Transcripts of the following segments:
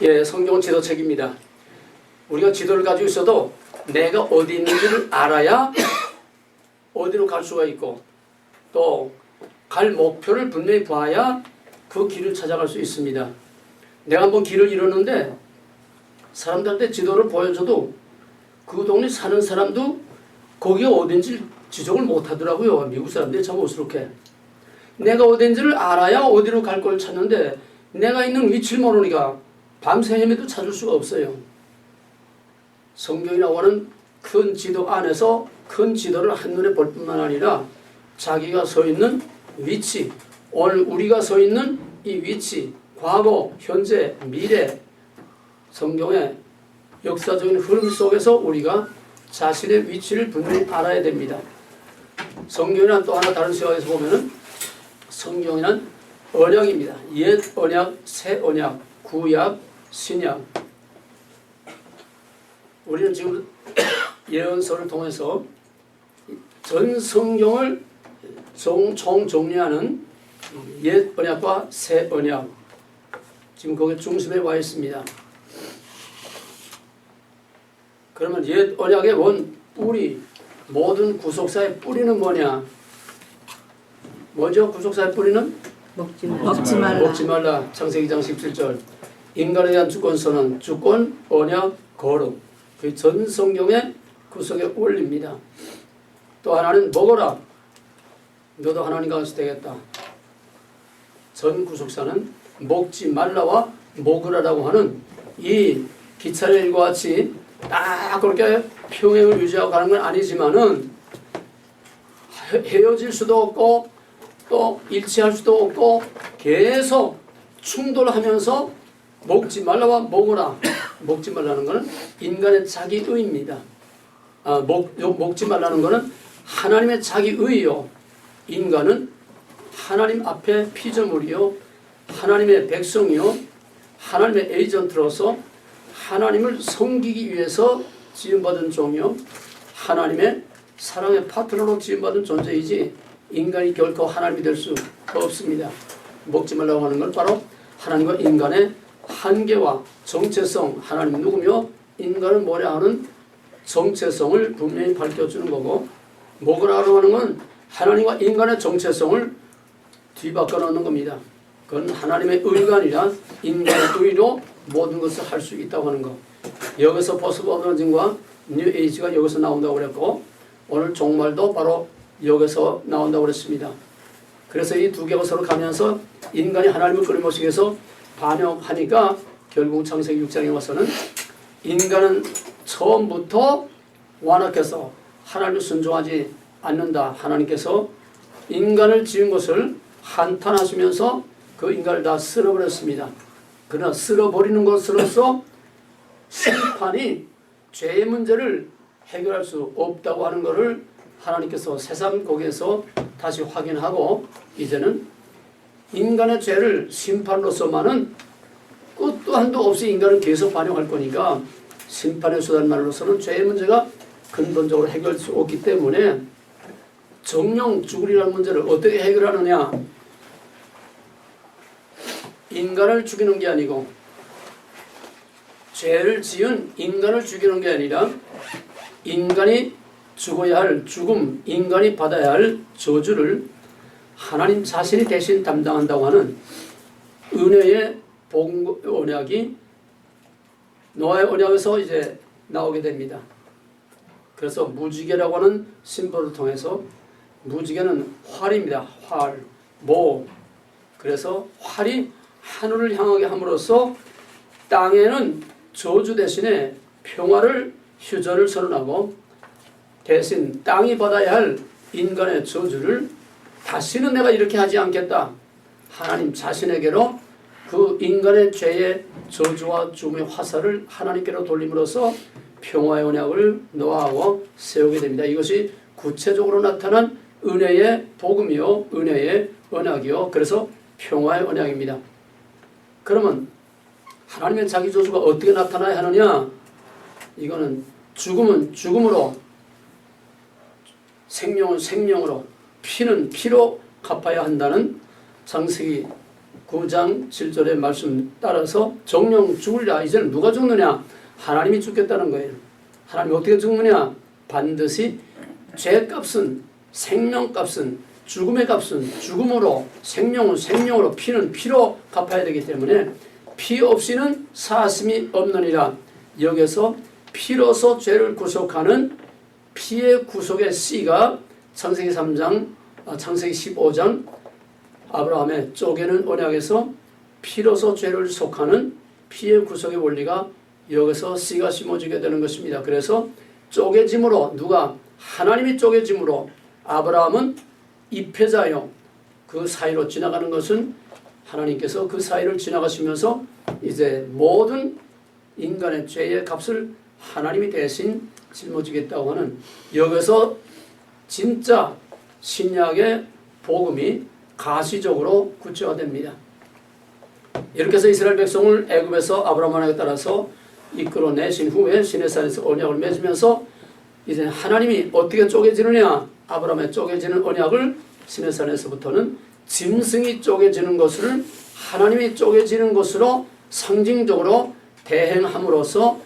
예, 성경은 지도책입니다. 우리가 지도를 가지고 있어도 내가 어디 있는지를 알아야 어디로 갈 수가 있고 또 갈 목표를 분명히 봐야 그 길을 찾아갈 수 있습니다. 내가 한번 길을 잃었는데 사람들한테 지도를 보여줘도 그 동네 사는 사람도 거기가 어딘지 지적을 못하더라고요. 미국 사람들이 참 어수룩해. 내가 어딘지를 알아야 어디로 갈 걸 찾는데 내가 있는 위치를 모르니까 밤새 헤매도 찾을 수가 없어요. 성경이라고 하는 큰 지도 안에서 큰 지도를 한눈에 볼 뿐만 아니라 자기가 서 있는 위치, 오늘 우리가 서 있는 이 위치, 과거, 현재, 미래, 성경의 역사적인 흐름 속에서 우리가 자신의 위치를 분명히 알아야 됩니다. 성경이란 또 하나 다른 시각에서 보면은 성경이란 언약입니다. 옛 언약, 새 언약, 구약, 신약. 우리는 지금 예언서를 통해서 전 성경을 총정리하는 옛 언약과 새 언약, 지금 거기 중심에 와 있습니다. 그러면 옛 언약의 원 뿌리, 모든 구속사의 뿌리는 뭐냐? 뭐죠? 구속사의 뿌리는? 먹지 말라. 먹지 말라. 창세기 2장 17절. 인간에 대한 주권선언, 주권, 언약, 거룩. 그 전 성경의 구속의 원리입니다. 또 하나는 먹어라. 너도 하나님과 같이 되겠다. 전 구속사는 먹지 말라와 먹으라라고 하는 이 기차열과 같이 딱 그렇게 평행을 유지하고 가는 건 아니지만은 헤어질 수도 없고 또 일치할 수도 없고 계속 충돌하면서 먹지 말라와 먹어라. 먹지 말라는 것은 인간의 자기의입니다. 먹지 말라는 것은 하나님의 자기의요. 인간은 하나님 앞에 피조물이요, 하나님의 백성이요, 하나님의 에이전트로서 하나님을 섬기기 위해서 지음받은 종이요, 하나님의 사랑의 파트너로 지음받은 존재이지 인간이 결코 하나님이 될 수 없습니다. 먹지 말라고 하는 건 바로 하나님과 인간의 한계와 정체성, 하나님 누구며 인간은 뭐냐 하는 정체성을 분명히 밝혀주는 거고, 먹으라고 하는 건 하나님과 인간의 정체성을 뒤바꿔 놓는 겁니다. 그건 하나님의 의가 아니라 인간의 의로 모든 것을 할 수 있다고 하는 거. 여기서 포스트모더니즘과 뉴 에이지가 여기서 나온다고 그랬고, 오늘 종말도 바로 여기서 나온다고 그랬습니다. 그래서 이 두 개가 서로 가면서 인간이 하나님을 끊임없이 해서 반역하니까 결국 창세기 6장에 와서는 인간은 처음부터 완악해서 하나님을 순종하지 않는다. 하나님께서 인간을 지은 것을 한탄하시면서 그 인간을 다 쓸어버렸습니다. 그러나 쓸어버리는 것으로서 심판이 죄의 문제를 해결할 수 없다고 하는 것을 하나님께서 새삼 거기에서 다시 확인하고, 이제는 인간의 죄를 심판으로서만은 끝도 한도 없이 인간은 계속 반영할 거니까 심판의 수단만으로서는 죄의 문제가 근본적으로 해결할 수 없기 때문에 정령 죽으리라는 문제를 어떻게 해결하느냐? 인간을 죽이는 게 아니고, 죄를 지은 인간을 죽이는 게 아니라 인간이 죽어야 할 죽음, 인간이 받아야 할 저주를 하나님 자신이 대신 담당한다고 하는 은혜의 복음 언약이 노아의 언약에서 이제 나오게 됩니다. 그래서 무지개라고 하는 심볼을 통해서, 무지개는 활입니다. 활, 모. 그래서 활이 하늘을 향하게 함으로써 땅에는 저주 대신에 평화를, 휴전을 선언하고, 대신 땅이 받아야 할 인간의 저주를 다시는 내가 이렇게 하지 않겠다. 하나님 자신에게로 그 인간의 죄의 저주와 죽음의 화살을 하나님께로 돌림으로써 평화의 언약을 노아하고 세우게 됩니다. 이것이 구체적으로 나타난 은혜의 복음이요, 은혜의 언약이요. 그래서 평화의 언약입니다. 그러면 하나님의 자기 저주가 어떻게 나타나야 하느냐? 이거는 죽음은 죽음으로, 생명은 생명으로, 피는 피로 갚아야 한다는 창세기 9장 7절의 말씀 따라서 정령 죽으랴. 이제는 누가 죽느냐? 하나님이 죽겠다는 거예요. 하나님이 어떻게 죽느냐? 반드시 죄값은, 생명값은, 죽음의 값은 죽음으로, 생명은 생명으로, 피는 피로 갚아야 되기 때문에 피 없이는 사심이 없느니라. 여기서 피로서 죄를 구속하는 피의 구속의 씨가 창세기 3장, 창세기 15장 아브라함의 쪼개는 언약에서 피로서 죄를 속하는 피의 구속의 원리가 여기서 씨가 심어지게 되는 것입니다. 그래서 쪼개짐으로, 누가? 하나님이 쪼개짐으로 아브라함은 입회자요. 그 사이로 지나가는 것은 하나님께서 그 사이를 지나가시면서 이제 모든 인간의 죄의 값을 하나님이 대신 짊어지겠다고 하는, 여기서 진짜 신약의 복음이 가시적으로 구체화됩니다. 이렇게 해서 이스라엘 백성을 애굽에서 아브라함 언약에 따라서 이끌어내신 후에 시내산에서 언약을 맺으면서 이제 하나님이 어떻게 쪼개지느냐? 아브라함의 쪼개지는 언약을 시내산에서부터는 짐승이 쪼개지는 것을 하나님이 쪼개지는 것으로 상징적으로 대행함으로써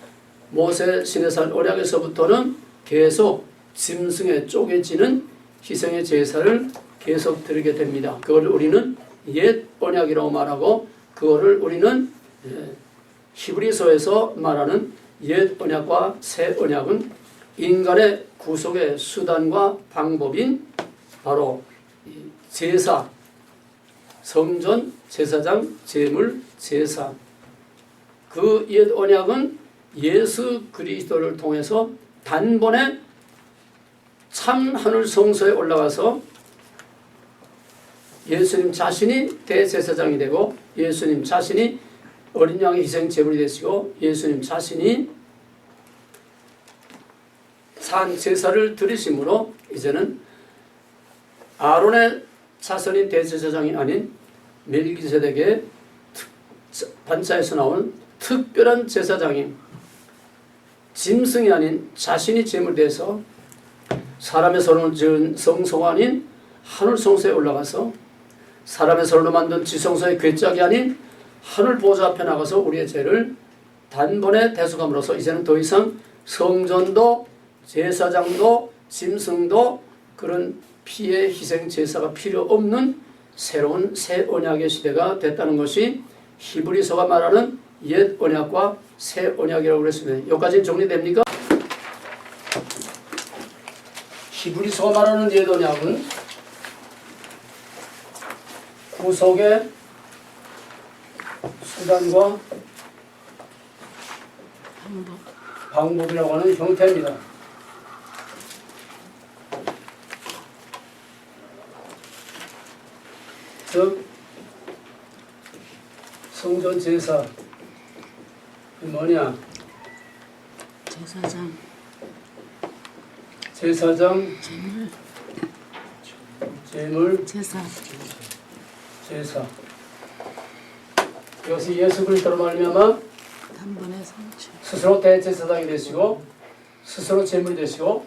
모세 시내산 언약에서부터는 계속 짐승에 쪼개지는 희생의 제사를 계속 드리게 됩니다. 그걸 우리는 옛 언약이라고 말하고, 그거를 우리는 히브리서에서 말하는 옛 언약과 새 언약은 인간의 구속의 수단과 방법인 바로 제사, 성전, 제사장, 제물, 제사. 그 옛 언약은 예수 그리스도를 통해서 단번에 참 하늘 성소에 올라가서 예수님 자신이 대제사장이 되고, 예수님 자신이 어린 양의 희생 제물이 되시고, 예수님 자신이 산 제사를 드리심으로 이제는 아론의 자손인 대제사장이 아닌 멜기세덱의 반차에서 나온 특별한 제사장인, 짐승이 아닌 자신이 제물돼서 사람의 손으로 지은 성소가 아닌 하늘 성소에 올라가서 사람의 손으로 만든 지성소의 궤짝이 아닌 하늘 보좌 앞에 나가서 우리의 죄를 단번에 대속함으로써 이제는 더 이상 성전도 제사장도 짐승도 그런 피의 희생 제사가 필요 없는 새로운 새 언약의 시대가 됐다는 것이 히브리서가 말하는 옛 언약과 새 언약이라고 그랬습니다. 여기까지 정리됩니까? 히브리서가 말하는 옛 언약은 구속의 수단과 방법이라고 하는 형태입니다. 즉 성전 제사 뭐냐? 제사장, 제물, 제사. 이것이 예수 그리스도로 말미암아 스스로 대제사장이 되시고, 스스로 제물이 되시고,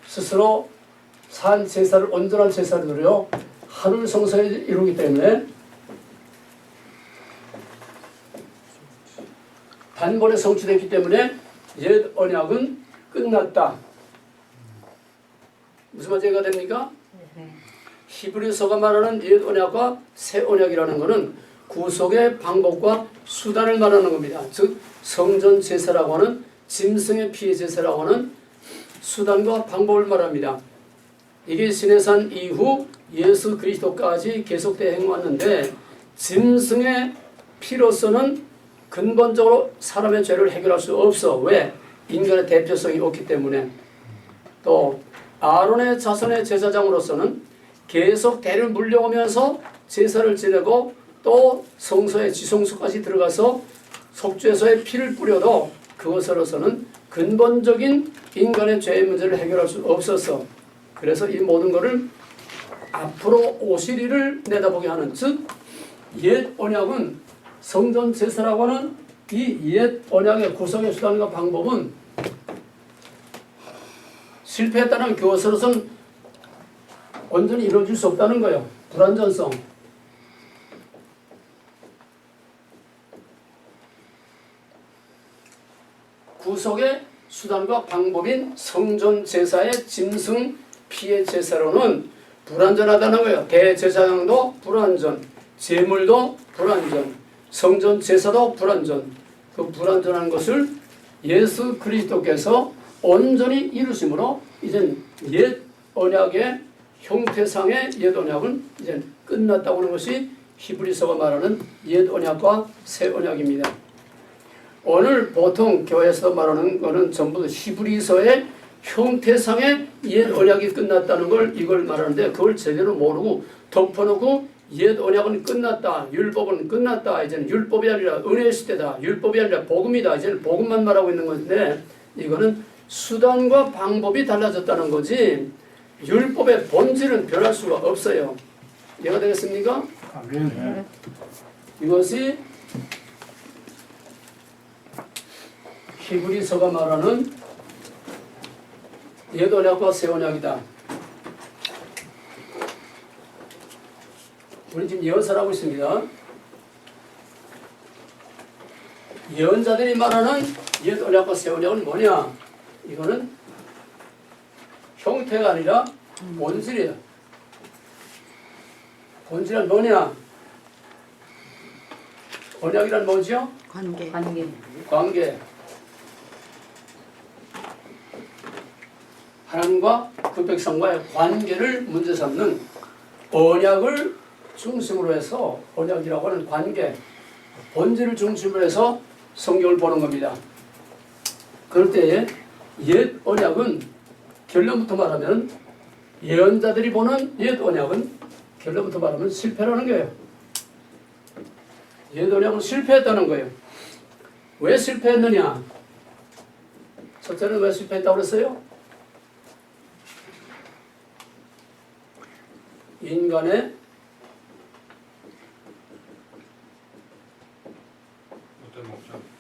스스로 산 제사를, 온전한 제사를 드려 하늘 성소에 이루기 때문에 단번에 성취됐기 때문에 옛 언약은 끝났다. 무슨 말인가 됩니까? 히브리서가 말하는 옛 언약과 새 언약이라는 것은 구속의 방법과 수단을 말하는 겁니다. 즉 성전 제사라고 하는, 짐승의 피의 제사라고 하는 수단과 방법을 말합니다. 이게 시내산 이후 예수 그리스도까지 계속되어 행왔는데, 짐승의 피로서는 근본적으로 사람의 죄를 해결할 수 없어. 왜? 인간의 대표성이 없기 때문에. 또 아론의 자손의 제사장으로서는 계속 대를 물려오면서 제사를 지내고, 또 성소의 지성소까지 들어가서 속죄소에 피를 뿌려도 그것으로서는 근본적인 인간의 죄의 문제를 해결할 수 없어서, 그래서 이 모든 것을 앞으로 오실 일을 내다보게 하는, 즉 옛 언약은 성전 제사라고 하는 이 옛 언약의 구성의 수단과 방법은 실패했다는 그것으로서는 온전히 이루어질 수 없다는 거예요. 불완전성. 구속의 수단과 방법인 성전 제사의 짐승 피의 제사로는 불완전하다는 거예요. 대제사장도 불완전, 제물도 불완전, 성전 제사도 불완전. 그 불완전한 것을 예수 그리스도께서 온전히 이루심으로 이제 옛 언약의 형태상의 옛 언약은 이제 끝났다고 하는 것이 히브리서가 말하는 옛 언약과 새 언약입니다. 오늘 보통 교회에서 말하는 것은 전부 히브리서의 형태상의 옛 언약이 끝났다는 걸 이걸 말하는데 그걸 제대로 모르고 덮어놓고 옛 언약은 끝났다, 율법은 끝났다, 이제는 율법이 아니라 은혜의 시대다, 율법이 아니라 복음이다, 이제는 복음만 말하고 있는 건데 이거는 수단과 방법이 달라졌다는 거지 율법의 본질은 변할 수가 없어요. 이해가 되겠습니까? 아멘. 이것이 히브리서가 말하는 옛 언약과 새 언약이다. 우리 지금 예언서를 하고 있습니다. 예언자들이 말하는 옛 언약과 새 언약은 뭐냐? 이거는 형태가 아니라 본질이에요. 본질은 뭐냐? 언약이란 뭐죠? 관계. 관계. 하나님과 그 백성과의 관계를 문제 삼는 언약을 중심으로 해서 언약이라고 하는 관계, 본질을 중심으로 해서 성경을 보는 겁니다. 그럴 때에 옛 언약은 결론부터 말하면 예언자들이 보는 옛 언약은 결론부터 말하면 실패라는 거예요. 옛 언약은 실패했다는 거예요. 왜 실패했느냐? 첫째는 왜 실패했다고 그랬어요?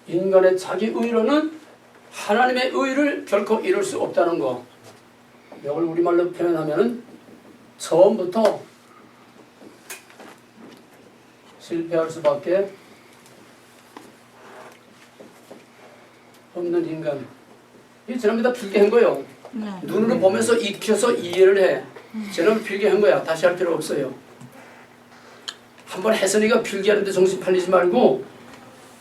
인간의 자기 의로는 하나님의 의를 결코 이룰 수 없다는 거. 이걸 우리말로 표현하면 처음부터 실패할 수밖에 없는 인간. 이 전부 다 필기한 거예요. 눈으로 보면서 익혀서 이해를 해. 저는 필기한 거야. 다시 할 필요 없어요. 한번 혜선이가 필기하는데 정신 팔리지 말고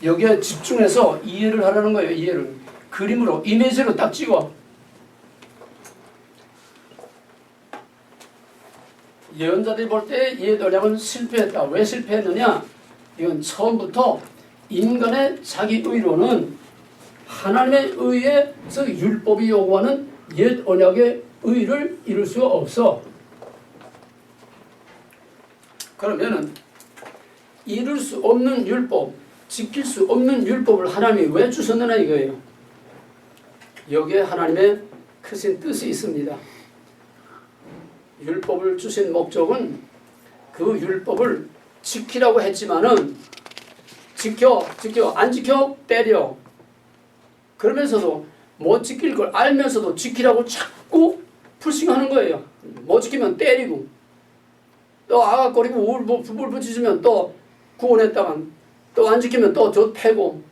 여기에 집중해서 이해를 하라는 거예요. 이해를. 그림으로, 이미지로 딱 찍어. 예언자들이 볼 때 옛 언약은 실패했다. 왜 실패했느냐? 이건 처음부터 인간의 자기 의로는 하나님의 의에서 율법이 요구하는 옛 언약의 의를 이룰 수가 없어. 그러면은 이룰 수 없는 율법, 지킬 수 없는 율법을 하나님이 왜 주셨느냐 이거예요. 여기에 하나님의 크신 뜻이 있습니다. 율법을 주신 목적은 그 율법을 지키라고 했지만은 지켜 안 지켜 때려. 그러면서도 못 지킬 걸 알면서도 지키라고 자꾸 푸싱하는 거예요. 못 지키면 때리고 또 아각거리고 울부짖으면 또 구원했다간 또 안 지키면 또 저 패고.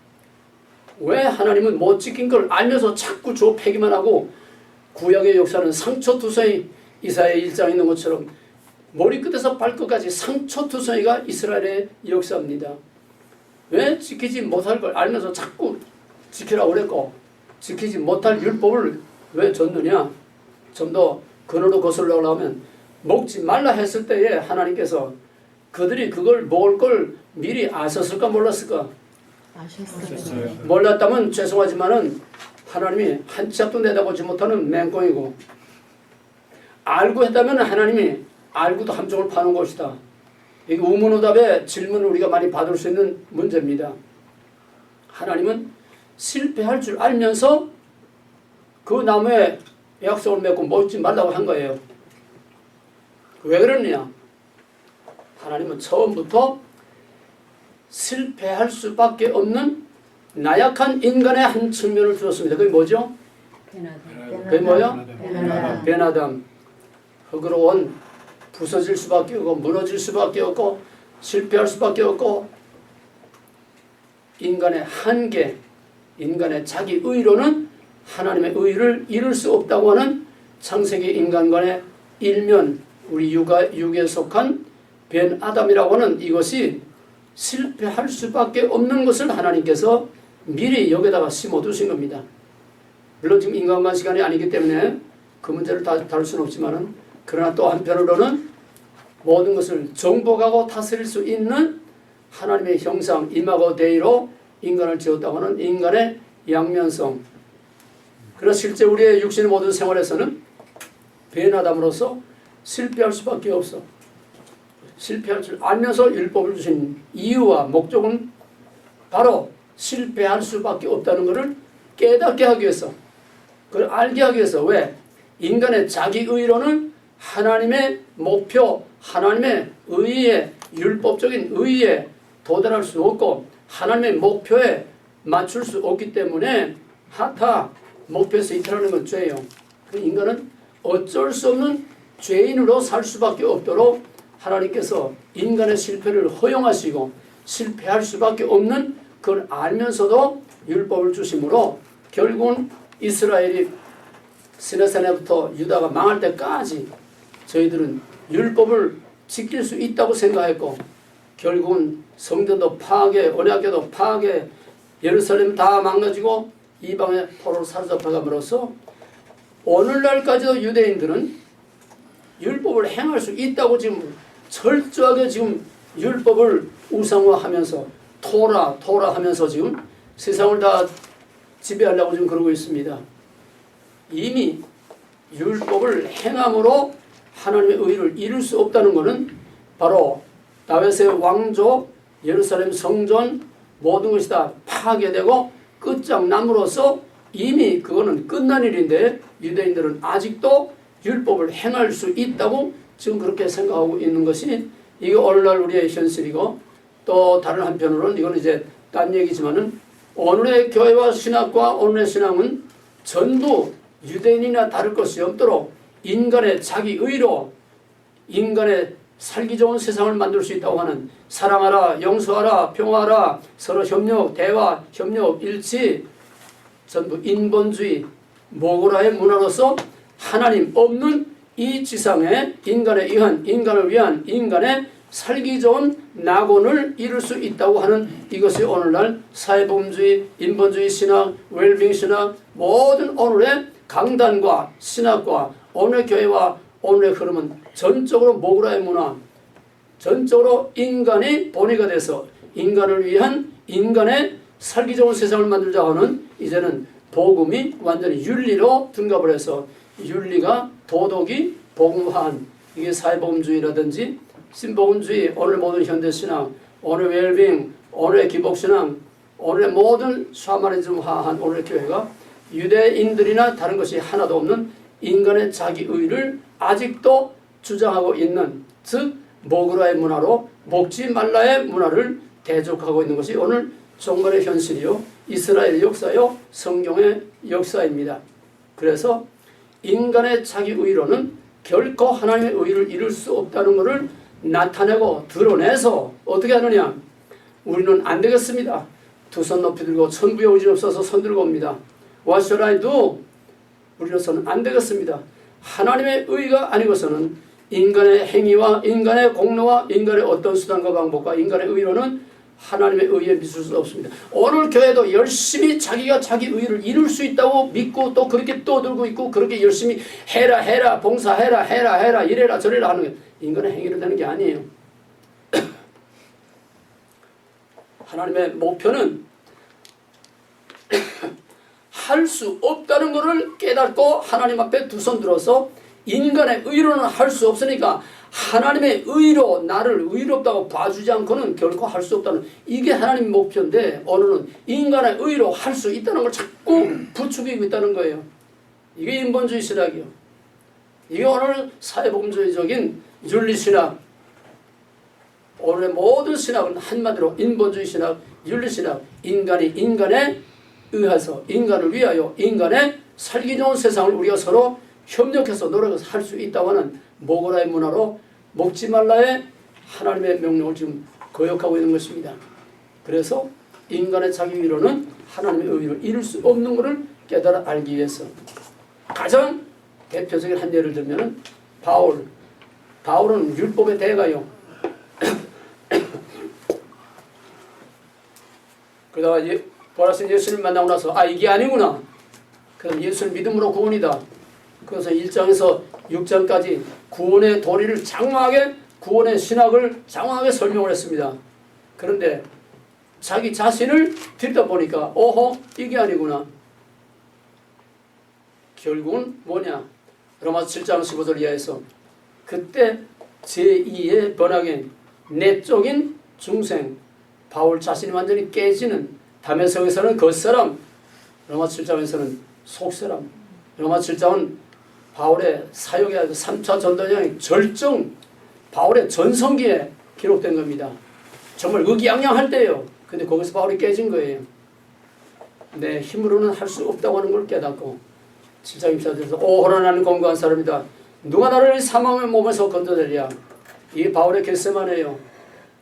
왜 하나님은 못 지킨 걸 알면서 자꾸 저 패기만 하고 구약의 역사는 상처투성이 이사야 1장에 있는 것처럼 머리끝에서 발끝까지 상처투성이가 이스라엘의 역사입니다. 왜 지키지 못할 걸 알면서 자꾸 지키라고 그랬고 지키지 못할 율법을 왜 줬느냐? 좀 더 근원으로 거슬러 하면 먹지 말라 했을 때에 하나님께서 그들이 그걸 먹을 걸 미리 아셨을까 몰랐을까? 아셨어요. 몰랐다면 죄송하지만은 하나님이 한 치 앞도 내다보지 못하는 맹꽁이고 알고 했다면 하나님이 알고도 함정을 파는 것이다. 이게 우문의답의 질문을 우리가 많이 받을 수 있는 문제입니다. 하나님은 실패할 줄 알면서 그 나무에 약속을 맺고 먹지 말라고 한 거예요. 왜 그러느냐? 하나님은 처음부터 실패할 수밖에 없는 나약한 인간의 한 측면을 주었습니다. 그게 뭐죠? 그게 뭐요? 베나담. 허그로운 부서질 수밖에 없고 무너질 수밖에 없고 실패할 수밖에 없고 인간의 한계, 인간의 자기 의로는 하나님의 의를 이룰 수 없다고 하는 창세기 인간관의 일면, 우리 육에 속한 벤 아담이라고 하는 이것이 실패할 수밖에 없는 것을 하나님께서 미리 여기다가 심어두신 겁니다. 물론 지금 인간관 시간이 아니기 때문에 그 문제를 다룰 수는 없지만은, 그러나 또 한편으로는 모든 것을 정복하고 다스릴 수 있는 하나님의 형상, 이마고 데이로 인간을 지었다고 하는 인간의 양면성. 그러나 실제 우리의 육신의 모든 생활에서는 벤 아담으로서 실패할 수밖에 없어. 실패할 줄 알면서 율법을 주신 이유와 목적은 바로 실패할 수밖에 없다는 것을 깨닫게 하기 위해서, 그걸 알게 하기 위해서. 왜? 인간의 자기 의로는 하나님의 목표, 하나님의 의에, 율법적인 의에 도달할 수 없고 하나님의 목표에 맞출 수 없기 때문에 하타 목표에서 이탈하는 건 죄예요. 인간은 어쩔 수 없는 죄인으로 살 수밖에 없도록 하나님께서 인간의 실패를 허용하시고 실패할 수밖에 없는 그걸 알면서도 율법을 주심으로 결국은 이스라엘이 시내산에부터 유다가 망할 때까지 저희들은 율법을 지킬 수 있다고 생각했고, 결국은 성전도 파괴, 언약궤도 파괴, 예루살렘 다 망가지고 이방에 포로로 사로잡혀감으로써 오늘날까지도 유대인들은 율법을 행할 수 있다고 지금 철저하게 지금 율법을 우상화하면서 토라 하면서 지금 세상을 다 지배하려고 지금 그러고 있습니다. 이미 율법을 행함으로 하나님의 의를 이룰 수 없다는 것은 바로 다윗의 왕조, 예루살렘 성전 모든 것이 다 파괴되고 끝장남으로써 이미 그거는 끝난 일인데 유대인들은 아직도 율법을 행할 수 있다고 지금 그렇게 생각하고 있는 것이, 이게 오늘날 우리의 현실이고, 또 다른 한편으로는 이건 이제 딴 얘기지만은 오늘의 교회와 신학과 오늘의 신앙은 전부 유대인이나 다를 것이 없도록 인간의 자기 의로 인간의 살기 좋은 세상을 만들 수 있다고 하는, 사랑하라, 용서하라, 평화하라, 서로 협력, 대화, 협력, 일치, 전부 인본주의, 모고라의 문화로서 하나님 없는 이 지상에 인간을 위한 인간의 살기 좋은 낙원을 이룰 수 있다고 하는, 이것이 오늘날 사회복음주의, 인본주의 신학, 웰빙 신학, 모든 오늘의 강단과 신학과 오늘의 교회와 오늘의 흐름은 전적으로 모그라의 문화, 전적으로 인간이 본위가 돼서 인간을 위한 인간의 살기 좋은 세상을 만들자 하는, 이제는 복음이 완전히 윤리로 등갑을 해서 윤리가 도덕이 복음화한, 이게 사회복음주의라든지 신복음주의, 오늘 모든 현대신앙, 오늘 웰빙, 오늘의 기복신앙, 오늘의 모든 샤머니즘화한 오늘의 교회가 유대인들이나 다른 것이 하나도 없는 인간의 자기의를 아직도 주장하고 있는, 즉 모그라의 문화로 먹지 말라의 문화를 대적하고 있는 것이 오늘 종말의 현실이요, 이스라엘의 역사요, 성경의 역사입니다. 그래서 인간의 자기의로는 결코 하나님의 의를 이룰 수 없다는 것을 나타내고 드러내서 어떻게 하느냐, 우리는 안 되겠습니다. 두 손 높이 들고 천부의 의지 없어서 손 들고 옵니다. What shall I do? 우리로서는 안 되겠습니다. 하나님의 의가 아니고서는 인간의 행위와 인간의 공로와 인간의 어떤 수단과 방법과 인간의 의로는 하나님의 의에 미칠 수 없습니다. 오늘 교회도 열심히 자기가 자기 의를 이룰 수 있다고 믿고 또 그렇게 떠들고 있고, 그렇게 열심히 해라 봉사해라 이래라 저래라 하는 게 인간의 행위로 되는 게 아니에요. 하나님의 목표는 할 수 없다는 것을 깨닫고 하나님 앞에 두 손 들어서 인간의 의로는 할 수 없으니까 하나님의 의로 나를 의롭다고 봐주지 않고는 결코 할 수 없다는, 이게 하나님의 목표인데 오늘은 인간의 의로 할 수 있다는 걸 자꾸 부추기고 있다는 거예요. 이게 인본주의 신학이요. 이게 오늘 사회복음주의적인 윤리신학, 오늘의 모든 신학은 한마디로 인본주의 신학, 윤리신학, 인간이 인간에 의해서 인간을 위하여 인간의 살기 좋은 세상을 우리가 서로 협력해서 노력해서 할 수 있다고 하는 모고라의 문화로 먹지 말라의 하나님의 명령을 지금 거역하고 있는 것입니다. 그래서 인간의 자기 의로는 하나님의 의로 이룰 수 없는 것을 깨달아 알기 위해서 가장 대표적인 한 예를 들면 바울은 율법의 대가요. 그러다가 보라스 예수님 만나고 나서 이게 아니구나. 그럼 예수를 믿음으로 구원이다. 그래서 1장에서 6장까지 구원의 도리를 장황하게 구원의 신학을 장황하게 설명을 했습니다. 그런데 자기 자신을 듣다 보니까 이게 아니구나. 결국은 뭐냐? 로마서 7장 15절 이하에서 그때 제2의 번학인 내적인 중생 바울 자신이 완전히 깨지는 다메섹에서는 겉사람, 로마서 7장에서는 속사람. 로마서 7장은 바울의 사역의 3차 전도여행 절정 바울의 전성기에 기록된 겁니다. 정말 의기양양할 때예요. 근데 거기서 바울이 깨진 거예요. 내 힘으로는 할 수 없다고 하는 걸 깨닫고 7장 24절에서 오호라 나는 건강한 사람이다. 누가 나를 사망의 몸에서 건져내랴. 이게 바울의 결세만이에요.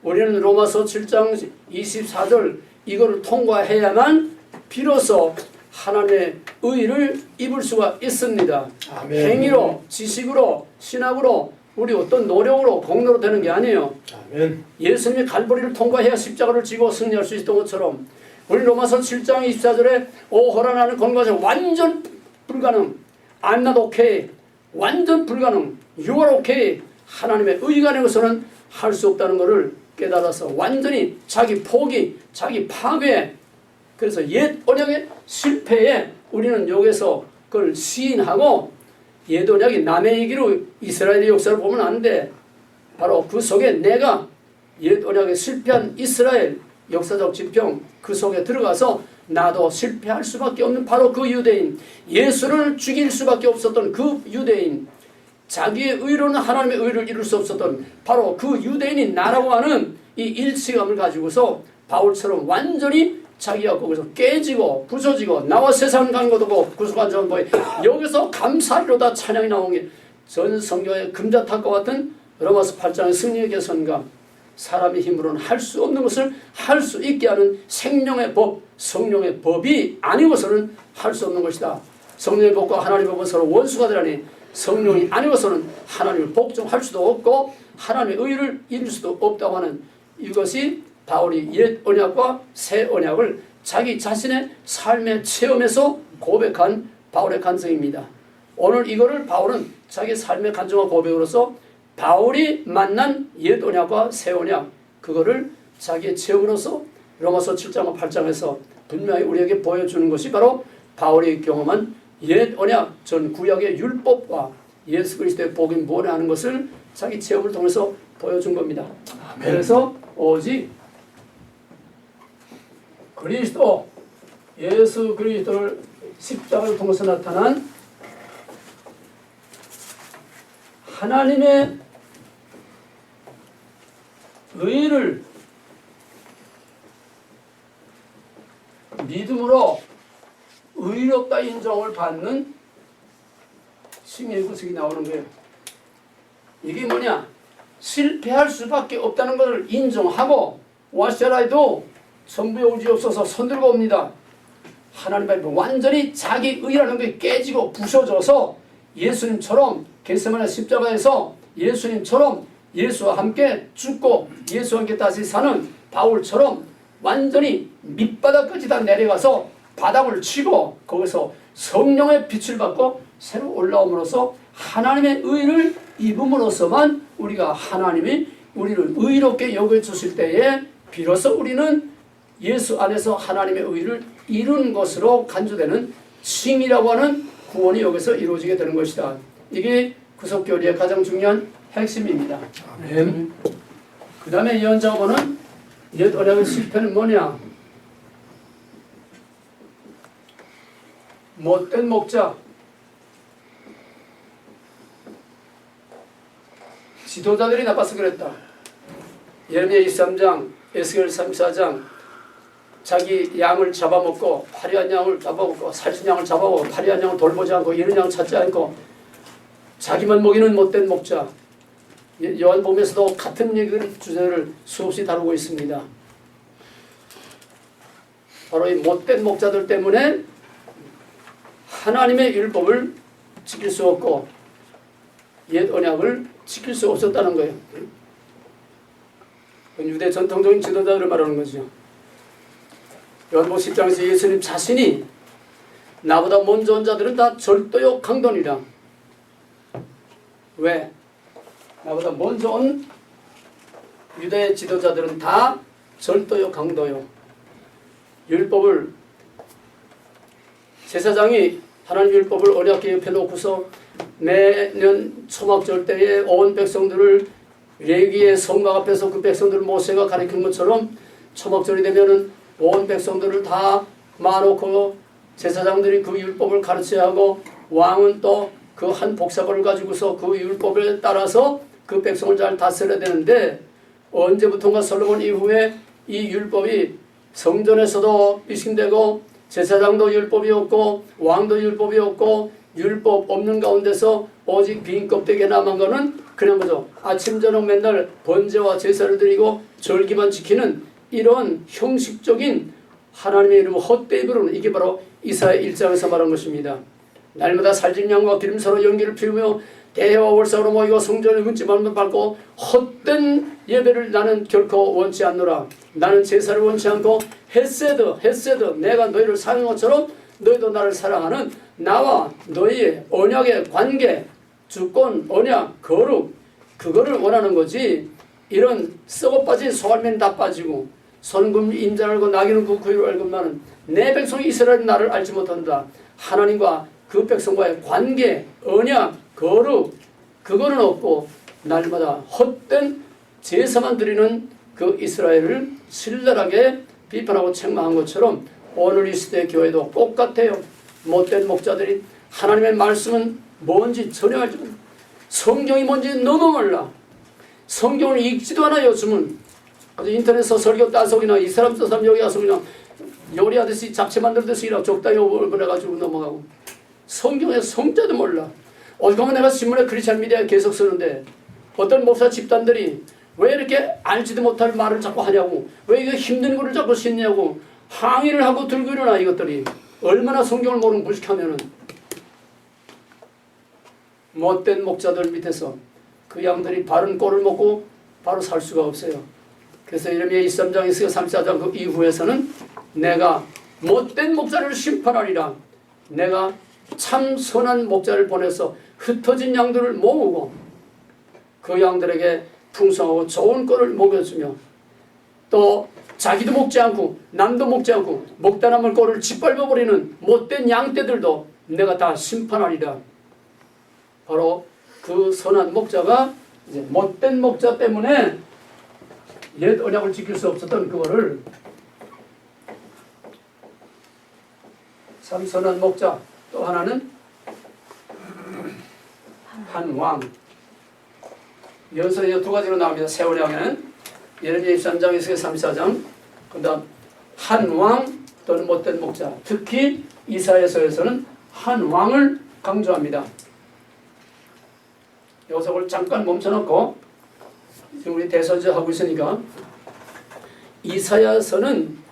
우리는 로마서 7장 24절 이거를 통과해야만 비로소 하나님의 의를 입을 수가 있습니다. 아멘. 행위로, 지식으로, 신학으로 우리 어떤 노력으로 공로로 되는 게 아니에요. 아멘. 예수님이 갈보리를 통과해야 십자가를 지고 승리할 수 있었던 것처럼 우리 로마서 7장 24절에 오호라 나는 건강한 완전 불가능. I'm not okay. 완전 불가능. You are okay. 하나님의 의가 아니고서는 할 수 없다는 것을 깨달아서 완전히 자기 포기, 자기 파괴. 그래서 옛 언약의 실패에 우리는 여기서 그걸 시인하고 옛 언약이 남의 얘기로 이스라엘의 역사를 보면 안 돼. 바로 그 속에 내가 옛 언약에 실패한 이스라엘 역사적 지평 그 속에 들어가서 나도 실패할 수밖에 없는 바로 그 유대인, 예수를 죽일 수밖에 없었던 그 유대인, 자기의 의로는 하나님의 의를 이룰 수 없었던 바로 그 유대인이 나라고 하는 이 일치감을 가지고서 바울처럼 완전히 자기가 거기서 깨지고 부서지고 나와 세상 간 것도 없고 구속한 자는 뭐에 여기서 감사리로다 찬양이 나온 게 전 성경의 금자탑과 같은 로마서 8장의 승리의 개선과 사람의 힘으로는 할 수 없는 것을 할 수 있게 하는 생명의 법, 성령의 법이 아니고서는 할 수 없는 것이다. 성령의 법과 하나님의 법은 서로 원수가 되라니 성령이 아니고서는 하나님을 복종할 수도 없고 하나님의 의를 이룰 수도 없다고 하는 이것이 바울이 옛 언약과 새 언약을 자기 자신의 삶의 체험에서 고백한 바울의 간증입니다. 오늘 이거를 바울은 자기 삶의 간증과 고백으로서 바울이 만난 옛 언약과 새 언약 그거를 자기의 체험으로서 로마서 7장과 8장에서 분명히 우리에게 보여주는 것이 바로 바울이 경험한 옛 언약 전 구약의 율법과 예수 그리스도의 복이 뭐냐 하는 것을 자기 체험을 통해서 보여준 겁니다. 아멘. 그래서 오직 그리스도 예수 그리스도를 십자가를 통해서 나타난 하나님의 의를 믿음으로 의롭다 인정을 받는 칭의 구석이 나오는 거예요. 이게 뭐냐? 실패할 수밖에 없다는 것을 인정하고 와시라이도 전부에 오지없어서 손들고 옵니다. 하나님 앞에 완전히 자기 의라는 게 깨지고 부서져서 예수님처럼 겟세마네 십자가에서 예수님처럼 예수와 함께 죽고 예수와 함께 다시 사는 바울처럼 완전히 밑바닥까지 다 내려가서 바닥을 치고 거기서 성령의 빛을 받고 새로 올라옴으로써 하나님의 의를 입음으로써만 우리가 하나님이 우리를 의롭게 여겨주실 때에 비로소 우리는 예수 안에서 하나님의 의를 이룬 것으로 간주되는 칭이라고 하는 구원이 여기서 이루어지게 되는 것이다. 이게 구속교리의 가장 중요한 핵심입니다. 아멘. 그 다음에 예언자고는 옛 언약의 실패는 뭐냐? 못된 목자, 지도자들이 나빠서 그랬다. 예레미야 23장, 에스겔 34장 자기 양을 잡아먹고 화려한 양을 잡아먹고 살찐 양을 잡아먹고 화려한 양을 돌보지 않고 이런 양을 찾지 않고 자기만 먹이는 못된 목자. 요한복음에서도 같은 얘기를 주제를 수없이 다루고 있습니다. 바로 이 못된 목자들 때문에 하나님의 율법을 지킬 수 없고 옛 언약을 지킬 수 없었다는 거예요. 유대 전통적인 지도자들을 말하는 거죠. 요한복음 10장에서 예수님 자신이 나보다 먼저 온 자들은 다 절도요 강도니라. 왜? 나보다 먼저 온 유대 지도자들은 다 절도요 강도요. 율법을 제사장이 하나님 율법을 언약궤 옆에 놓고서 매년 초막절 때에 온 백성들을 레위기의 성막 앞에서 그 백성들을 모세가 가르친 것처럼 초막절이 되면은 온 백성들을 다 모아놓고 제사장들이 그 율법을 가르쳐야 하고 왕은 또 그 한 복사본을 가지고서 그 율법에 따라서 그 백성을 잘 다스려야 되는데 언제부턴가 솔로몬 이후에 이 율법이 성전에서도 비신되고 제사장도 율법이 없고 왕도 율법이 없고 율법 없는 가운데서 오직 빈 껍데기에 남은 거는 그냥 거죠. 아침 저녁 맨날 번제와 제사를 드리고 절기만 지키는 이런 형식적인 하나님의 이름을 헛되이 부르는 이게 바로 이사야 1장에서 말한 것입니다. 날마다 살진 양과 기름서로 연기를 피우며 대회와 월삭으로 모이고 성전을 문지만만 밟고 헛된 예배를 나는 결코 원치 않노라. 나는 제사를 원치 않고 헷세드 내가 너희를 사랑한 것처럼 너희도 나를 사랑하는 나와 너희의 언약의 관계, 주권, 언약, 거룩 그거를 원하는 거지. 이런 썩어 빠진 소알면 다 빠지고 선금 임자를 알고 나귀는 그 구유를 알고만은 내 백성 이스라엘 나를 알지 못한다. 하나님과 그 백성과의 관계, 언약, 거룩 그거는 없고 날마다 헛된 제사만 드리는 그 이스라엘을 신랄하게 비판하고 책망한 것처럼 오늘 이 시대의 교회도 똑같아요. 못된 목자들이 하나님의 말씀은 뭔지 전혀 알지 못한다. 성경이 뭔지 너무 몰라. 성경을 읽지도 않아. 요즘은 인터넷에서 설교 따석이나 이 사람 저 사람 여기 가서 그냥 요리하듯이 잡채 만들듯이 이라고 적당히 오버해가지고 넘어가고 성경의 성자도 몰라. 어디 가면 내가 신문에 크리스찬 미디어에 계속 쓰는데 어떤 목사 집단들이 왜 이렇게 알지도 못할 말을 자꾸 하냐고, 왜 이거 힘든 거를 자꾸 싣냐고 항의를 하고 들고 일어나. 이것들이 얼마나 성경을 모르는 무식하면은. 못된 목자들 밑에서 그 양들이 바른 꼴을 먹고 바로 살 수가 없어요. 그래서 이르미야 23장에서 34장 그 이후에서는 내가 못된 목자를 심판하리라. 내가 참 선한 목자를 보내서 흩어진 양들을 모으고 그 양들에게 풍성하고 좋은 꼴을 먹여주며 또 자기도 먹지 않고 남도 먹지 않고 먹다 남을 꼴을 짓밟아버리는 못된 양떼들도 내가 다 심판하리라. 바로 그 선한 목자가 이제 못된 목자 때문에 옛 언약을 지킬 수 없었던 그거를 참 선한 목자. 또 하나는 한 왕. 연설이 두 가지로 나옵니다. 새 언약에는 예레미야 23장에서 34장, 그 다음 한 왕 또는 못된 목자. 특히 이사야서에서는 한 왕을 강조합니다. 여기서 그걸 잠깐 멈춰놓고 지금 우리 대설제 하고 있으니까 이사야서는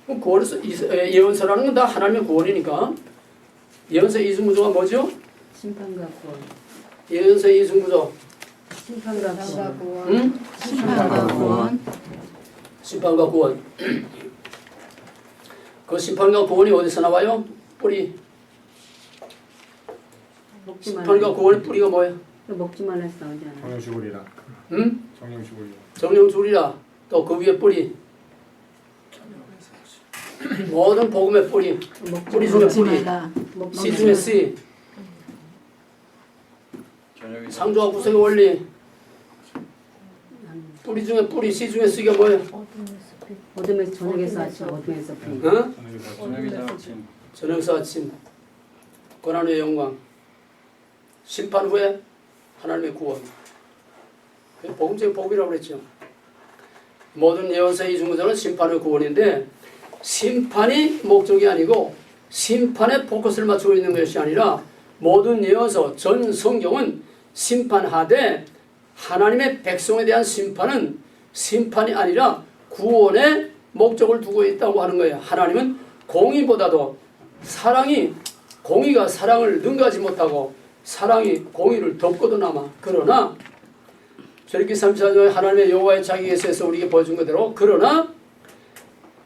예언서라는 건 다 하나님의 구원이니까 예언서 이중구조가 뭐죠? 심판과 구원. 예언서 이중구조. 심판과 구원. 응? 심판과 구원. 심판과 구원. 그 심판과 구원이 어디서 나와요? 뿌리. 먹지만 심판과 구원의 뿌리가 뭐예요? 먹지만 해서 나오잖아요. 정령 죽으리라. 응? 정령 죽으리라. 정령 주리라. 또 그 위에 뿌리. 모든 복음의 뿌리. 뿌리 중에 뿌리. 씨 중에 씨. 창조와 구속의 원리. 뿌리 중에 뿌리, 씨 중에 씨가 뭐예요? 어둠에서 저녁에서 아침, 어둠에서 불. 응? 저녁에서 아침. 저녁에서 아침. 고난의 영광. 심판 후에 하나님의 구원. 그게 복음적인 복이라고 그랬죠. 모든 예언서의 이중구조는 심판의 구원인데 심판이 목적이 아니고 심판에 포커스를 맞추고 있는 것이 아니라 모든 예언서 전 성경은 심판하되 하나님의 백성에 대한 심판은 심판이 아니라 구원의 목적을 두고 있다고 하는 거예요. 하나님은 공의보다도 공의가 사랑을 능가하지 못하고 사랑이 공의를 덮고도나마. 그러나 저렇게 34절 하나님의 여호와의 자기 계시에서 우리에게 보여준 그대로 그러나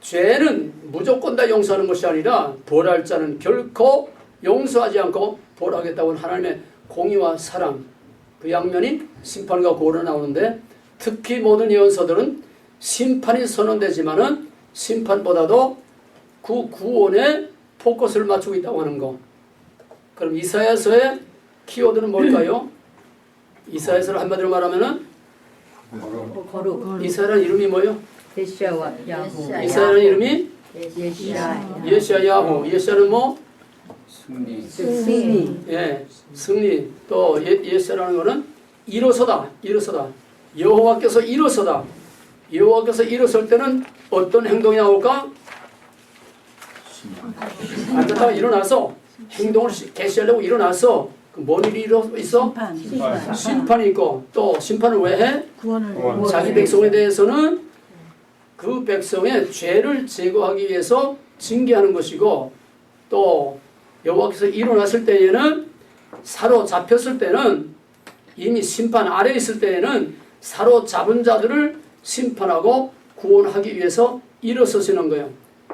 죄는 무조건 다 용서하는 것이 아니라 벌할 자는 결코 용서하지 않고 벌하겠다고 하는 하나님의 공의와 사랑, 그 양면이 심판과 구원으로 나오는데, 특히 모든 예언서들은 심판이 선언되지만은 심판보다도 그 구원에 포커스를 맞추고 있다고 하는 거. 그럼 이사야서의 키워드는 뭘까요? 이사야서를 한마디로 말하면은 거룩. 이사야라는 이름이 뭐예요? 예시야와 야후. 이사야라는 이름이 예시야. 예시야 야후. 예시야는 뭐? 승리. 승리. 예, 승리. 또 예시야라는 거는 일어서다. 여호와께서 일어서다. 여호와께서 일어설 때는 어떤 행동이 나올까? 앉았다가 일어나서 행동을 개시하려고 일어나서 뭔 일이 있어? 심판이 있고, 또 심판을 왜 해? 구원을 자기 백성에 대해서는 그 백성의 죄를 제거하기 위해서 징계하는 것이고, 또 여호와께서 일어났을 때에는 사로잡혔을 때는 이미 심판 아래에 있을 때에는 사로잡은 자들을 심판하고 구원하기 위해서 일어서시는 거예요.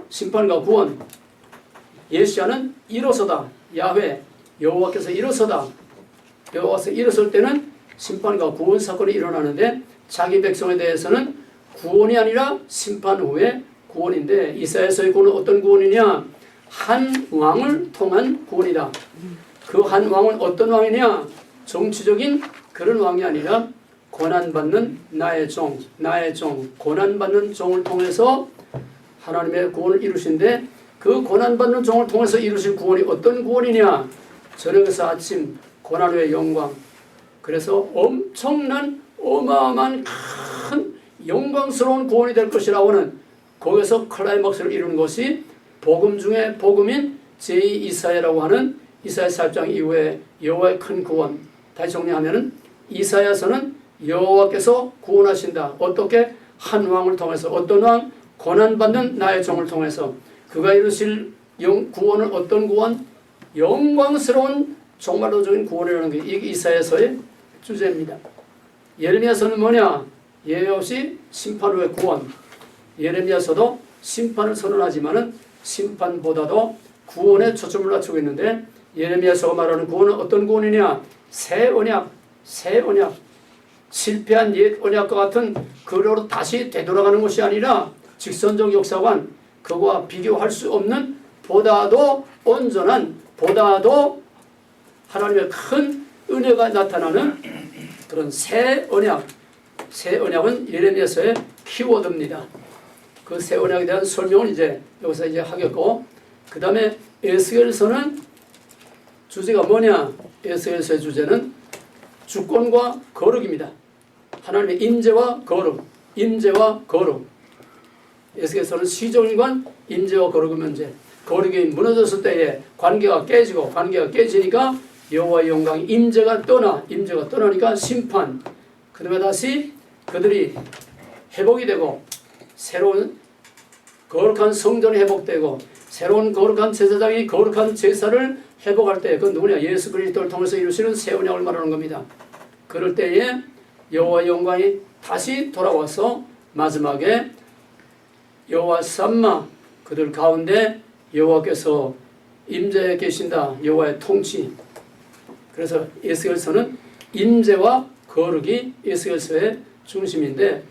심판과 구원. 예시야는 일어서다. 야훼 여호와께서 일어서다. 여호와께서 일어설 때는 심판과 구원 사건이 일어나는데, 자기 백성에 대해서는 구원이 아니라 심판 후에 구원인데, 이사야서의 구원은 어떤 구원이냐? 한 왕을 통한 구원이다. 그 한 왕은 어떤 왕이냐? 정치적인 그런 왕이 아니라 고난받는 나의 종, 고난받는 종을 통해서 하나님의 구원을 이루신데, 그 고난받는 종을 통해서 이루실 구원이 어떤 구원이냐? 저녁에서 아침 고난 후의 영광. 그래서 엄청난 어마어마한 큰 영광스러운 구원이 될 것이라고 하는, 거기서 클라이막스를 이루는 것이 복음 중에 복음인 제2이사야라고 하는 이사야 4장 이후에 여호와의 큰 구원. 다시 정리하면은 이사야서는 여호와께서 구원하신다. 어떻게? 한 왕을 통해서. 어떤 왕? 고난받는 나의 종을 통해서. 그가 이루실 구원은 어떤 구원? 영광스러운 종말로적인 구원이라는 게 이게 이사야서의 주제입니다. 예레미야서는 뭐냐? 예외 없이 심판 후의 구원. 예레미야서도 심판을 선언하지만은 심판보다도 구원에 초점을 맞추고 있는데, 예레미야서가 말하는 구원은 어떤 구원이냐? 새 언약. 실패한 옛 언약과 같은 그로로 다시 되돌아가는 것이 아니라 직선적 역사관, 그거와 비교할 수 없는 보다도 온전한, 보다도 하나님의 큰 은혜가 나타나는 그런 새 언약. 새 언약은 예레미야서의 키워드입니다. 그 새 언약에 대한 설명을 여기서 하겠고, 그 다음에 에스겔서는 주제가 뭐냐? 에스겔서의 주제는 주권과 거룩입니다. 하나님의 임재와 거룩. 에스겔서는 시종일관 임재와 거룩의 문제. 거룩이 무너졌을 때에 관계가 깨지니까 여호와의 영광이 임재가 떠나니까 심판. 그 다음에 다시 그들이 회복이 되고, 새로운 거룩한 성전이 회복되고, 새로운 거룩한 제사장이 거룩한 제사를 회복할 때, 그건 누구냐? 예수 그리스도를 통해서 이루시는 새 언약을 말하는 겁니다. 그럴 때에 여호와의 영광이 다시 돌아와서 마지막에 여호와 삼마, 그들 가운데 여호와께서 임재해 계신다. 여호와의 통치. 그래서 에스겔서는 임재와 거룩이 에스겔서의 중심인데,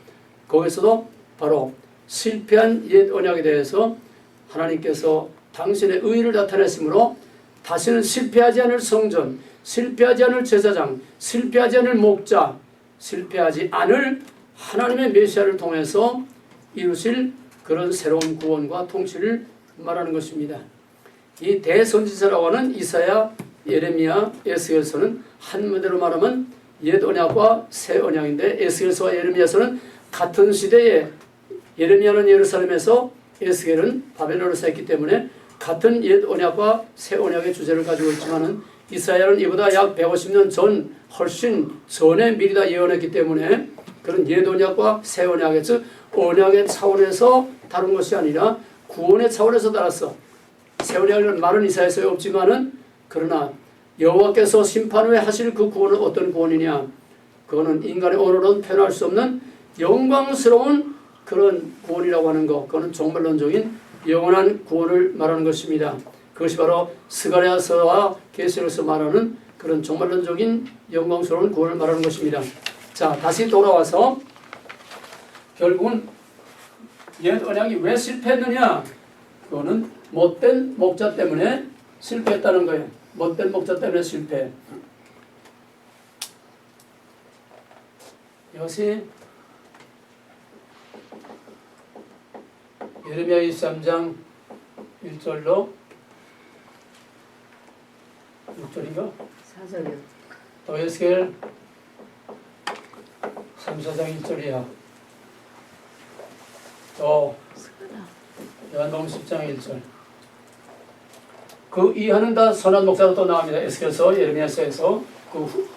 거기서도 바로 실패한 옛 언약에 대해서 하나님께서 당신의 의를 나타냈으므로 다시는 실패하지 않을 성전, 실패하지 않을 제사장, 실패하지 않을 목자, 실패하지 않을 하나님의 메시아를 통해서 이루실 그런 새로운 구원과 통치를 말하는 것입니다. 이 대선지자라고 하는 이사야, 예레미야, 에스겔서는 한마디로 말하면 옛 언약과 새 언약인데, 에스겔서와 예레미야서는 같은 시대에, 예레미야는 예루살렘에서 에스겔은 바벨론에서 했기 때문에 같은 옛 언약과 새 언약의 주제를 가지고 있지만은, 이사야는 이보다 약 150년 전, 훨씬 전에 미리 다 예언했기 때문에 그런 옛 언약과 새 언약의 즉 언약의 차원에서 다룬 것이 아니라 구원의 차원에서 달았어. 새 언약이라는 말은 이사야서에 없지만은 그러나 여호와께서 심판 후에 하실 그 구원은 어떤 구원이냐? 그거는 인간의 언어로는 표현할 수 없는 영광스러운 그런 구원이라고 하는 것. 그거는 종말론적인 영원한 구원을 말하는 것입니다. 그것이 바로 스가랴서와 계시록에서 말하는 그런 종말론적인 영광스러운 구원을 말하는 것입니다. 자, 다시 돌아와서 결국은 옛 언약이 왜 실패했느냐? 그거는 못된 목자 때문에 실패했다는 거예요. 못된 목자 때문에 실패. 이것이 예레미야 23장 1절로 6절인가? 4절이요. 또 에스겔 3, 4장 1절이야. 또 요한복음 10장 1절. 그 이하는 다 선한 목사로 또 나옵니다. 에스겔서, 예레미야서에서 그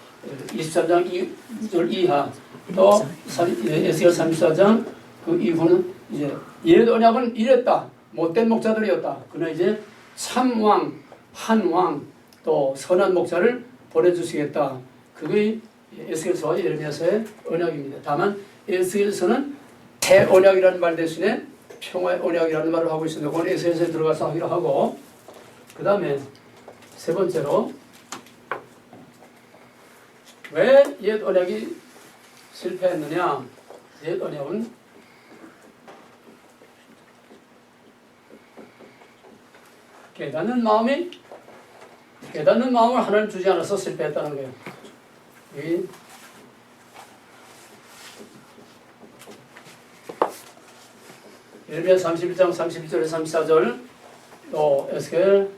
23장 2절 이하, 또 에스겔 34장 그 이후는 이제 옛 언약은 이랬다. 못된 목자들이었다. 그러나 이제 참왕, 한왕, 또 선한 목자를 보내주시겠다. 그게 에스겔서와 예레미야서의 언약입니다. 다만 에스겔서는 대언약이라는 말 대신에 평화의 언약이라는 말을 하고 있습니다. 그건 에스겔서에 들어가서 하기로 하고, 그 다음에 세 번째로 왜 옛 언약이 실패했느냐? 옛 언약은 깨닫는 마음을 하나님 주지 않아서 실패했다는 거예요. 여기 예레미야 31장 31절에 34절, 또 에스겔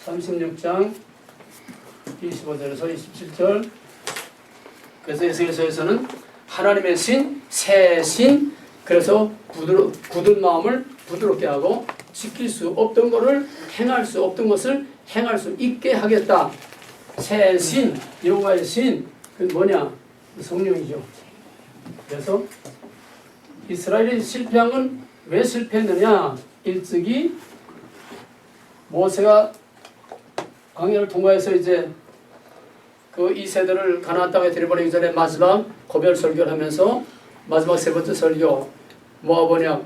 36장 25절에서 27절. 그래서 에스겔서에서는 하나님의 신, 새 신, 그래서 굳은 마음을 부드럽게 하고 지킬 수 없던 것을 행할 수 없던 것을 행할 수 있게 하겠다. 새 신, 여호와의 신, 그 뭐냐? 성령이죠. 그래서 이스라엘이 실패한 건 왜 실패했느냐? 일찍이 모세가 광야를 통과해서 이제 그 이 세대를 가나안 땅에 들여보내기 전에 마지막 고별 설교를 하면서 마지막 세 번째 설교 뭐가 뭐냐?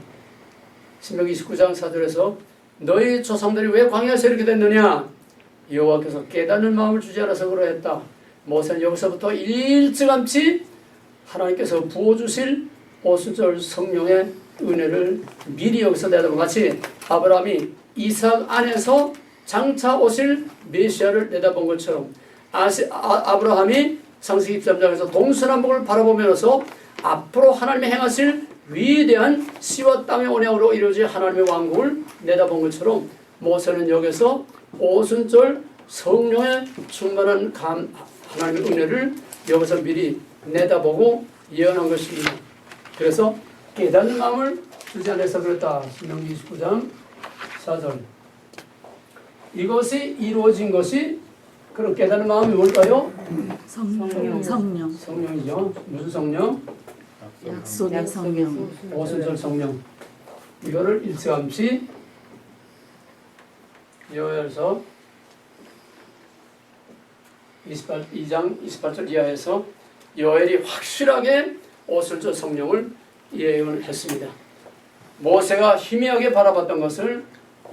신명기 29장 4절에서 너희 조상들이 왜 광야에서 이렇게 됐느냐? 여호와께서 깨닫는 마음을 주지 않아서 그러했다. 모세는 여기서부터 일찌감치 하나님께서 부어주실 오순절 성령의 은혜를 미리 여기서 내다보고 마치 아브라함이 이삭 안에서 장차 오실 메시아를 내다본 것처럼 아브라함이 창세기 13장에서 동서남북을 바라보면서 앞으로 하나님이 행하실 위대한 씨와 땅의 언약으로 이루어질 하나님의 왕국을 내다본 것처럼 모세는 여기서 오순절 성령의 충만한 하나님의 은혜를 여기서 미리 내다보고 예언한 것입니다. 그래서 깨닫는 마음을 주지 않아서 그랬다. 신명기 29장 4절. 이것이 이루어진 것이 그런 깨닫는 마음이 뭘까요? 성령. 성령이죠. 무슨 성령? 약속의 성령. 오순절 성령. 이거를 일찌감치 여호야서 2장 28절 이하에서 요엘이 확실하게 오순절 성령을 예언했습니다. 모세가 희미하게 바라봤던 것을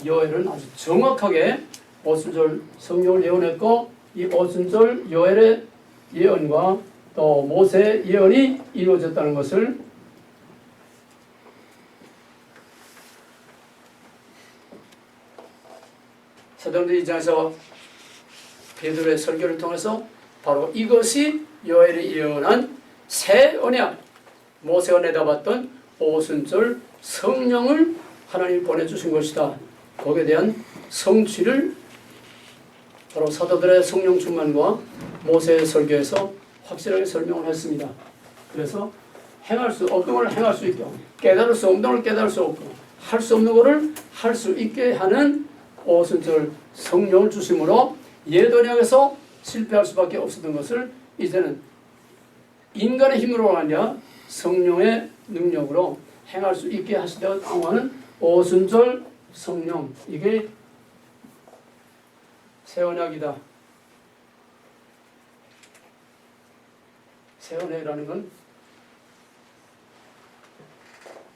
요엘은 아주 정확하게 오순절 성령을 예언했고, 이 오순절 요엘의 예언과 또 모세의 예언이 이루어졌다는 것을 사도행전 2장에서 베드로의 설교를 통해서 바로 이것이 요엘이 예언한 새 언약, 모세가 내다봤던 오순절 성령을 하나님이 보내주신 것이다. 거기에 대한 성취를 바로 사도들의 성령 충만과 모세의 설교에서 확실하게 설명을 했습니다. 그래서 행할 수 없는 걸 행할 수 있게, 깨달을 수 없는 걸 깨달을 수 없고, 할 수 없는 것을 할 수 있게 하는 오순절 성령을 주심으로 옛 언약에서 실패할 수밖에 없었던 것을 이제는 인간의 힘으로가 아니라 성령의 능력으로 행할 수 있게 하시되 당하는 오순절 성령. 이게 새 언약이다. 새 언약이라는 건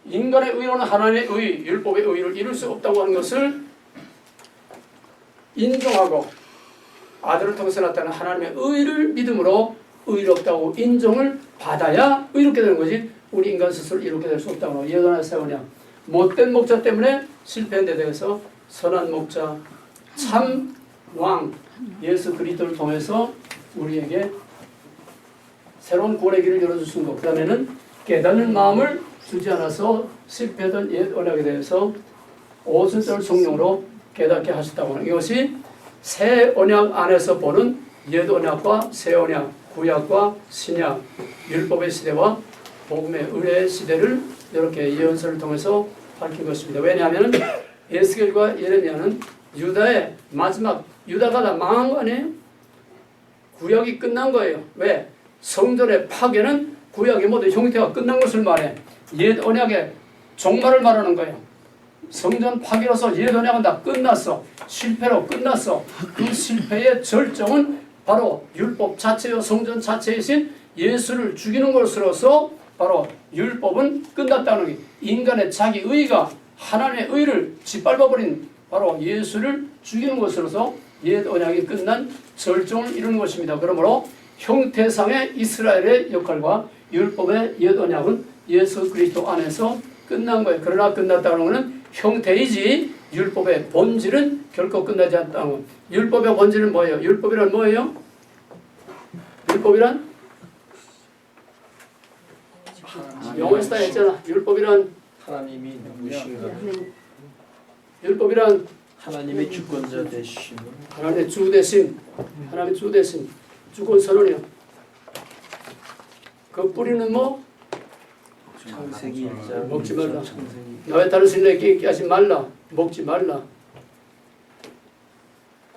인간의 의로는 하나님의 의, 율법의 의를 이룰 수 없다고 하는 것을 인정하고 아들을 통해서 나타나는 하나님의 의를 믿음으로 의롭다고 인정을 받아야 의롭게 되는 거지. 우리 인간 스스로 이렇게 될 수 없다고. 예언의 새 언약. 못된 목자 때문에 실패한 데 대해서 선한 목자, 참 왕 예수 그리스도를 통해서 우리에게 새로운 구원의 길을 열어주신 것. 그 다음에는 깨닫는 마음을 주지 않아서 실패하던 옛 언약에 대해서 오순절 성령으로 깨닫게 하셨다고 하는 이것이 새 언약 안에서 보는 옛 언약과 새 언약, 구약과 신약, 율법의 시대와 복음의 의뢰의 시대를 이렇게 예언서를 통해서 밝힌 것입니다. 왜냐하면 에스겔과 예레미야는 유다의 마지막, 유다가 다 망한 거 아니에요? 구약이 끝난 거예요. 왜? 성전의 파괴는 구약의 모든 형태가 끝난 것을 말해. 옛 언약의 종말을 말하는 거예요. 성전 파괴로서 옛 언약은 다 끝났어. 실패로 끝났어. 그 실패의 절정은 바로 율법 자체요 성전 자체이신 예수를 죽이는 것으로서 바로 율법은 끝났다는 게 인간의 자기 의가 하나님의 의를 짓밟아버린 바로 예수를 죽이는 것으로서 옛 언약이 끝난 절정을 이루는 것입니다. 그러므로 형태상의 이스라엘의 역할과 율법의 옛 언약은 예수 그리스도 안에서 끝난 거예요. 그러나 끝났다는 것은 형태이지 율법의 본질은 결코 끝나지 않다는 것. 율법의 본질은 뭐예요? 율법이란 뭐예요? 율법이란 영어에서 다 했잖아. 율법이란 하나님이 누구신가? 율법이란 하나님의 주권자 되심. 하나님의 주 대신, 하나님의 주 대신 주권 선언이요. 그 뿌리는 뭐? 창세기 1장 먹지 말라. 너의 다른 신에게 있게 하지 말라. 먹지 말라.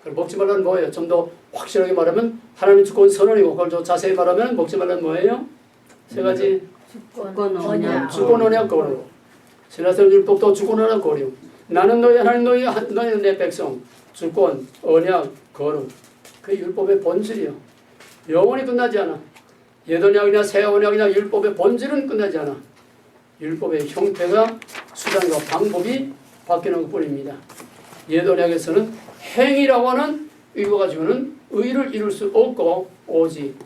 먹지 말라는 뭐예요? 좀 더 확실하게 말하면 하나님의 주권 선언이고 그걸 좀 자세히 말하면 먹지 말라는 뭐예요? 세 가지. 주권 언약. 주권 언약 거로. 신라성 율법도 주권 언약 거로. 나는 너희 하나님 너희는 내 백성. 주권 언약 거룩. 그 율법의 본질이요. 영원히 끝나지 않아. 옛 언약이나 새 언약이나 율법의 본질은 끝나지 않아. 율법의 형태가 수단과 방법이 바뀌는 것뿐입니다. 옛 언약에서는 행위라고 하는 이거 가지고는 의를 이룰 수 없고 오직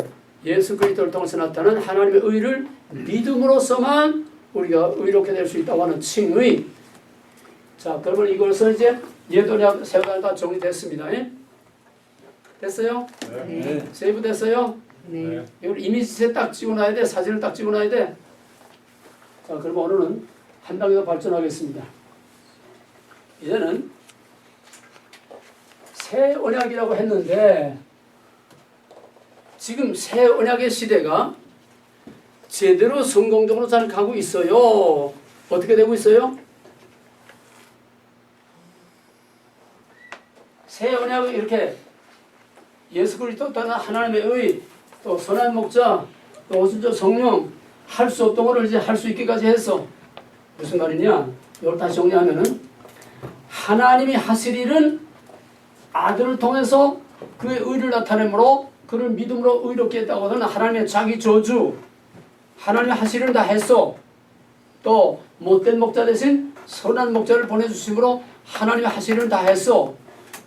예수 그리스도를 통해서 나타나는 하나님의 의를 믿음으로써만 우리가 의롭게 될 수 있다고 하는 칭의. 자, 그러면 이것을 이제 옛 언약, 새 언약 다 정리됐습니다. 예? 됐어요? 네. 세이브 됐어요? 네. 이걸 이미지에 딱 찍어놔야 돼. 사진을 딱 찍어놔야 돼. 자, 그럼 오늘은 한 단계 더 발전하겠습니다. 이제는 새 언약이라고 했는데 지금 새 언약의 시대가 제대로 성공적으로 잘 가고 있어요. 어떻게 되고 있어요? 새 언약은 이렇게 예수 그리스도 또는 하나님의 의, 또 선한 목자, 또 오순절 성령 할 수 없던 것을 이제 할 수 있게까지 했어. 무슨 말이냐? 이걸 다시 정리하면은 하나님이 하실 일은 아들을 통해서 그의 의를 나타내므로 그를 믿음으로 의롭게 했다고 하는 하나님의 자기 저주. 하나님이 하실 일은 다 했어. 또 못된 목자 대신 선한 목자를 보내주심으로 하나님이 하실 일은 다 했어.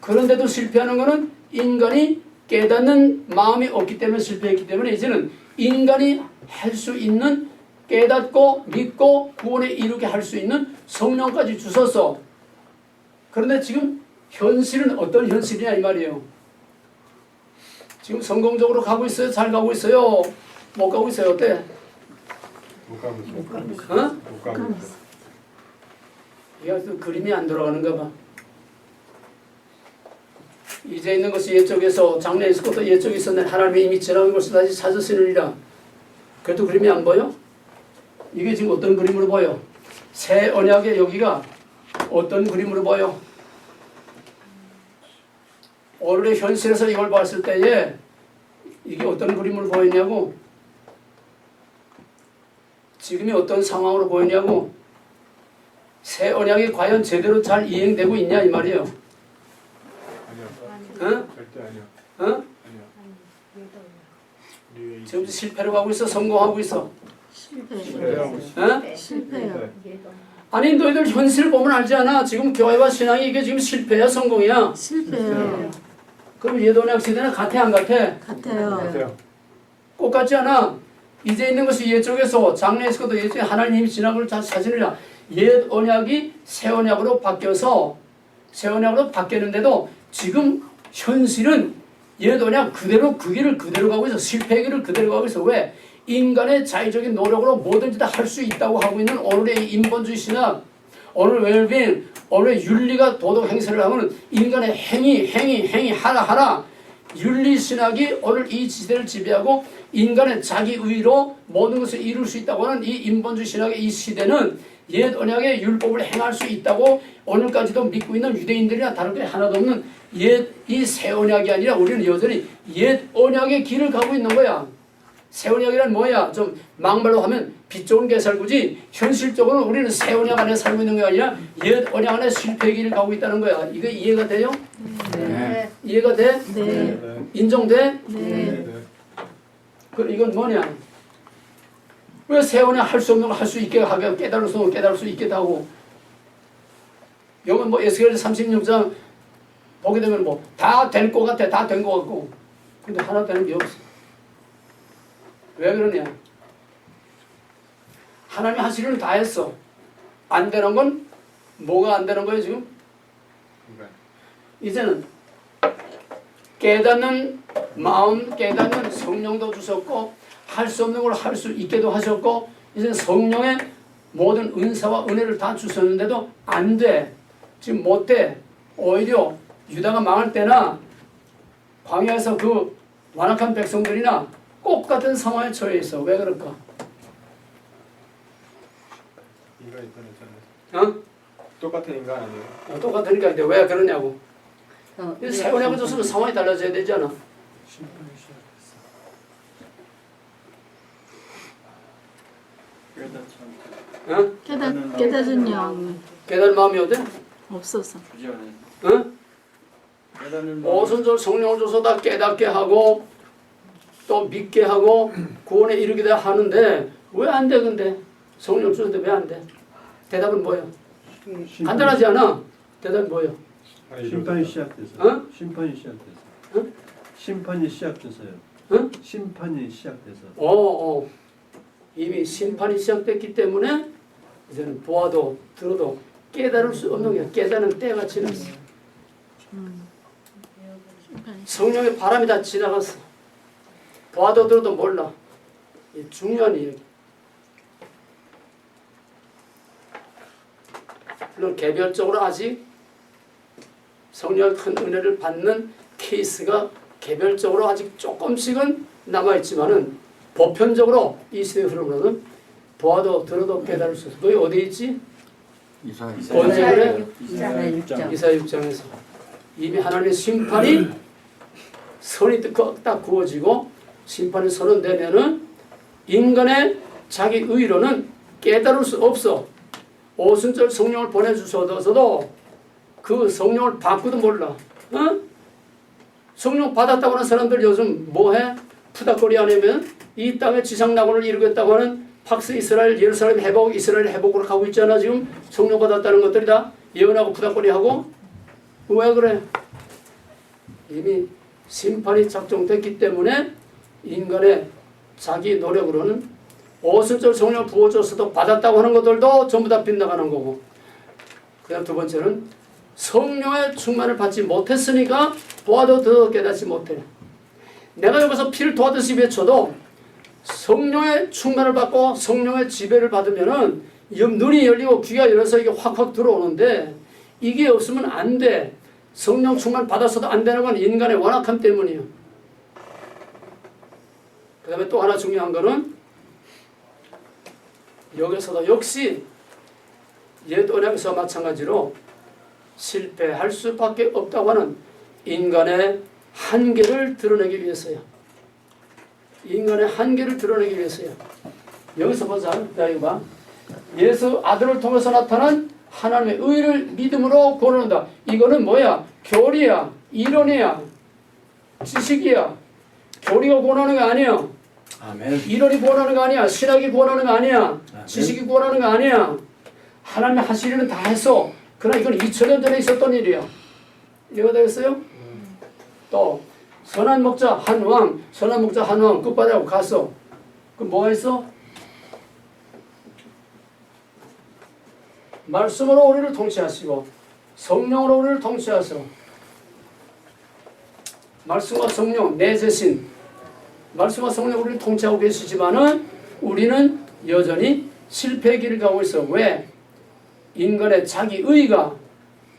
그런데도 실패하는 것은 인간이 깨닫는 마음이 없기 때문에 실패했기 때문에 이제는 인간이 할 수 있는 깨닫고 믿고 구원에 이르게 할 수 있는 성령까지 주셔서 그런데 지금 현실은 어떤 현실이냐 이 말이에요. 지금 성공적으로 가고 있어요? 잘 가고 있어요? 못 가고 있어요? 어때? 못 가고 있어. 어? 못 가고 있어. 이게 또 그림이 안 돌아가는가 봐. 이제 있는 것이 옛적에서 장래에 있을 것도 옛적에 있었는데 하나님의 이미 지나간 것을 다시 찾으시느니라. 그래도 그림이 안 보여? 이게 지금 어떤 그림으로 보여? 새 언약의 여기가 어떤 그림으로 보여? 오늘의 현실에서 이걸 봤을 때에 이게 어떤 그림으로 보이냐고? 지금이 어떤 상황으로 보이냐고. 새 언약이 과연 제대로 잘 이행되고 있냐 이 말이에요. 아니야. 어? 절대 아니야. 어? 아니야. 우리 지금 실패로 가고 있어? 성공하고 있어? 실패하고 있어. 어? 실패요. 아니 너희들 현실을 보면 알지 않아? 지금 교회와 신앙이 이게 지금 실패야 성공이야? 실패요. 그럼 옛언약 시대는 같아 안 같아? 같아요. 같아요. 꼭 같지 않아? 이제 있는 것이 옛 쪽에서 장래에서도 옛 쪽에 하나님이 지난 걸 다 사진이라 옛 언약이 새 언약으로 바뀌어서 새 언약으로 바뀌었는데도 지금 현실은 옛 언약 그대로 그 길을 그대로 가고 있어. 실패의 길을 그대로 가고 있어. 왜? 인간의 자의적인 노력으로 뭐든지 다 할 수 있다고 하고 있는 오늘의 인본주의 신학, 오늘 웰빙, 오늘 윤리가 도덕 행세를 하면 인간의 행위 하나 윤리 신학이 오늘 이 시대를 지배하고 인간의 자기의로 모든 것을 이룰 수 있다고 하는 이 인본주의 신학의 이 시대는 옛 언약의 율법을 행할 수 있다고 오늘까지도 믿고 있는 유대인들이나 다를 게 하나도 없는 이 새 언약이 아니라 우리는 여전히 옛 언약의 길을 가고 있는 거야. 새 언약이란 뭐야? 좀 막말로 하면 빛 좋은 개살구지 현실적으로 우리는 새 언약 안에 살고 있는 게 아니라 옛 언약 안에 실패의 길을 가고 있다는 거야. 이거 이해가 돼요? 네. 이해가 돼? 네. 네. 인정돼? 네. 네. 그럼 이건 뭐냐? 왜 새 언약 할 수 없는 거 할 수 있게 하게 깨달을 수 없는 거 깨달을 수 있게 하고 여기 뭐 에스겔 36장 보게 되면 뭐 다 될 것 같아. 다 된 것 같고 근데 하나 되는 게 없어. 왜 그러냐? 하나님이 하시려는 다 했어. 안 되는 건 뭐가 안 되는 거예요 지금? 이제는 깨닫는 마음, 깨닫는 성령도 주셨고 할 수 없는 걸 할 수 있게도 하셨고 이제 성령의 모든 은사와 은혜를 다 주셨는데도 안 돼. 지금 못 돼. 오히려 유다가 망할 때나 광야에서 그 완악한 백성들이나 똑같은 상황에 처해 있어. 왜 그럴까? 인간이 변했잖아요. 어? 똑같은 인간 아니에요? 똑같으니까 근데 왜 그러냐고. 네. 새 언약을 줬으면 상황이 달라져야 되잖아. 심판이 시작했어. 어? 깨닫은 영 깨달은 마음이 어때? 없어서. 어? 오순절 성령을 줘서 다 깨닫게 하고 또 믿게 하고 구원에 이르게 다 하는데 왜 안 돼 근데? 성령을 주는데 왜 안 돼? 대답은 뭐예요? 간단하지 않아? 대답이 뭐예요? 심판이 시작돼서. 어? 심판이 시작돼서. 어? 심판이 시작돼서요. 어? 심판이 시작돼서. 이미 심판이 시작됐기 때문에 이제는 보아도 들어도 깨달을 수 없는 게 깨닫는 때가 지났어. 성령의 바람이 다 지나갔어. 보아도 들어도 몰라. 이 중요한 이야기. 물론 개별적으로 아직 성령의 큰 은혜를 받는 케이스가 개별적으로 아직 조금씩은 남아있지만은 보편적으로 이 시대의 흐름으로는 보아도 들어도 깨달을 수 없어. 너희 어디 있지? 언제 그래? 이사야 6장. 이사야 6장에서 이미 하나님의 심판이 선이 딱 구워지고 심판이 선언되면은 인간의 자기 의로는 깨달을 수 없어. 오순절 성령을 보내주셔서도 그 성령을 받고도 몰라. 어? 성령 받았다고 하는 사람들 요즘 뭐해? 푸닥거리 아니면 이 땅의 지상낙원을 이루겠다고 하는 팍스 이스라엘, 예루살렘 회복, 이스라엘 회복으로 가고 있잖아. 지금 성령 받았다는 것들이 다 예언하고 푸닥거리하고. 왜 그래? 이미 심판이 작정됐기 때문에 인간의 자기 노력으로는 오순절 성령을 부어줘서도 받았다고 하는 것들도 전부 다 빗나가는 거고, 그 다음 두 번째는 성령의 충만을 받지 못했으니까 보아도 들어도 깨닫지 못해. 내가 여기서 피를 토하듯이 외쳐도 성령의 충만을 받고 성령의 지배를 받으면은 눈이 열리고 귀가 열려서 이게 확확 들어오는데 이게 없으면 안 돼. 성령 충만 받아서도 안 되는 건 인간의 완악함 때문이에요. 그 다음에 또 하나 중요한 거는 여기서도 역시 옛 언약에서 마찬가지로 실패할 수밖에 없다고 하는 인간의 한계를 드러내기 위해서요. 인간의 한계를 드러내기 위해서요. 여기서 보자. 자, 이거 봐. 예수 아들을 통해서 나타난 하나님의 의를 믿음으로 고는다. 이거는 뭐야? 교리야, 이론이야, 지식이야. 교리가 구원하는 거 아니야. 아멘. 이론이 구원하는 거 아니야. 신학이 구원하는 거 아니야. 지식이 구원하는 거 아니야. 하나님이 하실 일은 다 했어. 그러나 이건 2000년 전에 있었던 일이야. 이해가 되겠어요? 또 선한 목자 한 왕, 선한 목자 한 왕 끝바닥으로 갔어. 그럼 뭐가 있어? 말씀으로 우리를 통치하시고 성령으로 우리를 통치하시고 말씀과 성령 내재신 말씀과 성령 우리를 통치하고 계시지만은 우리는 여전히 실패의 길을 가고 있어. 왜? 인간의 자기 의가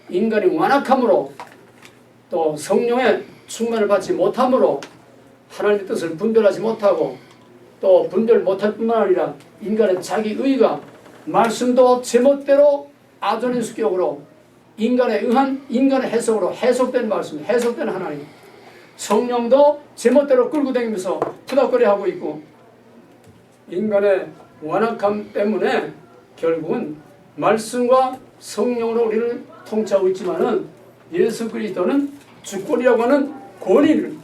인간이 완악함으로 또 성령의 충만을 받지 못함으로 하나님의 뜻을 분별하지 못하고 또 분별 못할 뿐만 아니라 인간의 자기 의가 말씀도 제멋대로 아전인 수격으로 인간에 의한 인간의 해석으로 해석된 말씀, 해석된 하나님 성령도 제멋대로 끌고 다니면서 푸닥거리하고 있고 인간의 완악함 때문에 결국은 말씀과 성령으로 우리를 통치하고 있지만은 예수 그리스도는 주권이라고 하는 권위를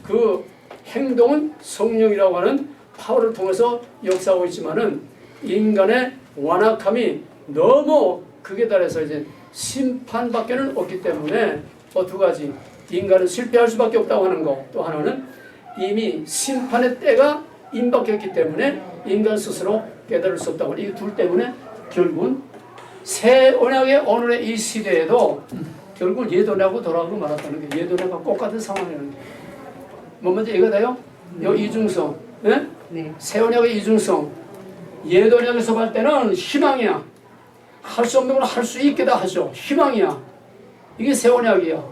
그 행동은 성령이라고 하는 파워를 통해서 역사하고 있지만은 인간의 완악함이 너무 극에 달해서 이제 심판밖에는 없기 때문에 두 가지 인간은 실패할 수밖에 없다고 하는 거 또 하나는 이미 심판의 때가 임박했기 때문에 인간 스스로 깨달을 수 없다고 이 둘 때문에 결국은 새 언약의 오늘의 이 시대에도 결국은 예도냐고 돌아가고 말았다는 게 예도냐가 똑같은 상황이라는 게 뭐 먼저 이거 돼요? 요 이중성 네? 네. 새 언약의 이중성 예도냐에서 볼 때는 희망이야. 할 수 없는 걸 할 수 있게다 하죠. 희망이야. 이게 새 언약이야.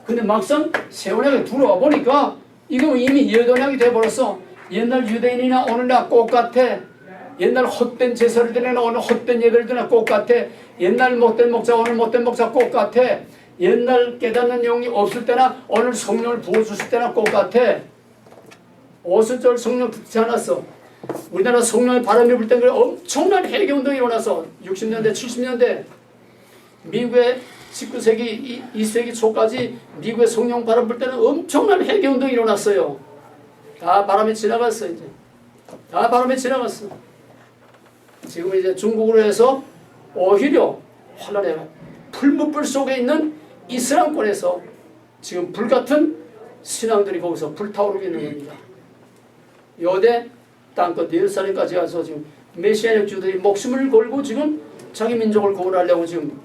근데 막상 새 언약에 들어와 보니까 이거 이미 예도약이 돼버렸어. 옛날 유대인이나 오늘날 똑같아. 옛날 헛된 제사를 드리나 오늘 헛된 예배를 드리나 똑같아. 옛날 못된 목자 오늘 못된 목자 똑같아. 옛날 깨닫는 영이 없을 때나 오늘 성령을 부어주실 때나 똑같아. 오순절 성령 듣지 않았어. 우리나라 성령의 바람이 불 때 엄청난 회개운동이 일어나서 60년대 70년대 미국의 19세기 2세기 초까지 미국의 성령 바람 불 때는 엄청난 회개운동이 일어났어요. 다 바람이 지나갔어. 이제 다 바람이 지나갔어. 지금 이제 중국으로 해서 오히려 환란의 풀무불 속에 있는 이슬람권에서 지금 불같은 신앙들이 거기서 불타오르고 있는 겁니다. 여대 땅끝 예루살렘까지 가서 지금 메시아적 주들이 목숨을 걸고 지금 자기 민족을 구원하려고 지금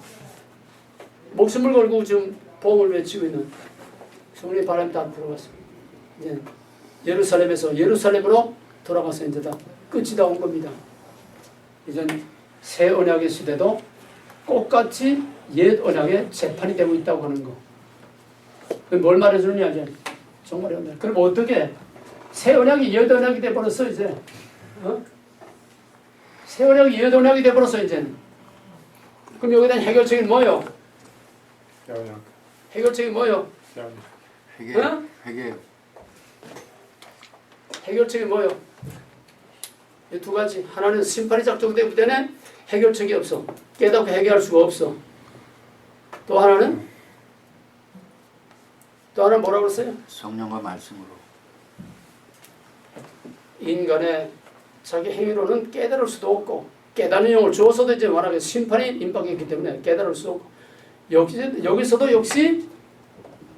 목숨을 걸고 지금 복음을 외치고 있는 성령의 바람이 다 들어갔습니다. 이제 예루살렘에서 예루살렘으로 돌아가서 이제 다 끝이 다 온 겁니다. 이제 새 언약의 시대도 똑같이 옛 언약의 재판이 되고 있다고 하는 거. 뭘 말해주느냐 이제 정말 어려운데. 그럼 어떻게 새 언약이 옛 언약이 돼버렸어 이제. 새 언약이 옛 언약이 돼버렸어 이제. 그럼 여기에 대한 해결책이 뭐예요? 해결책이 뭐예요? 해결책이 뭐예요? 이 두 가지. 하나는 심판이 작정되기 때문에 해결책이 없어. 깨닫고 해결할 수가 없어. 또 하나는 뭐라고 그랬어요? 성령과 말씀으로. 인간의 자기 행위로는 깨달을 수도 없고 깨닫는 영을 주어서도 이제 워낙에 심판이 임박했기 때문에 깨달을 수 없고 여기서도 역시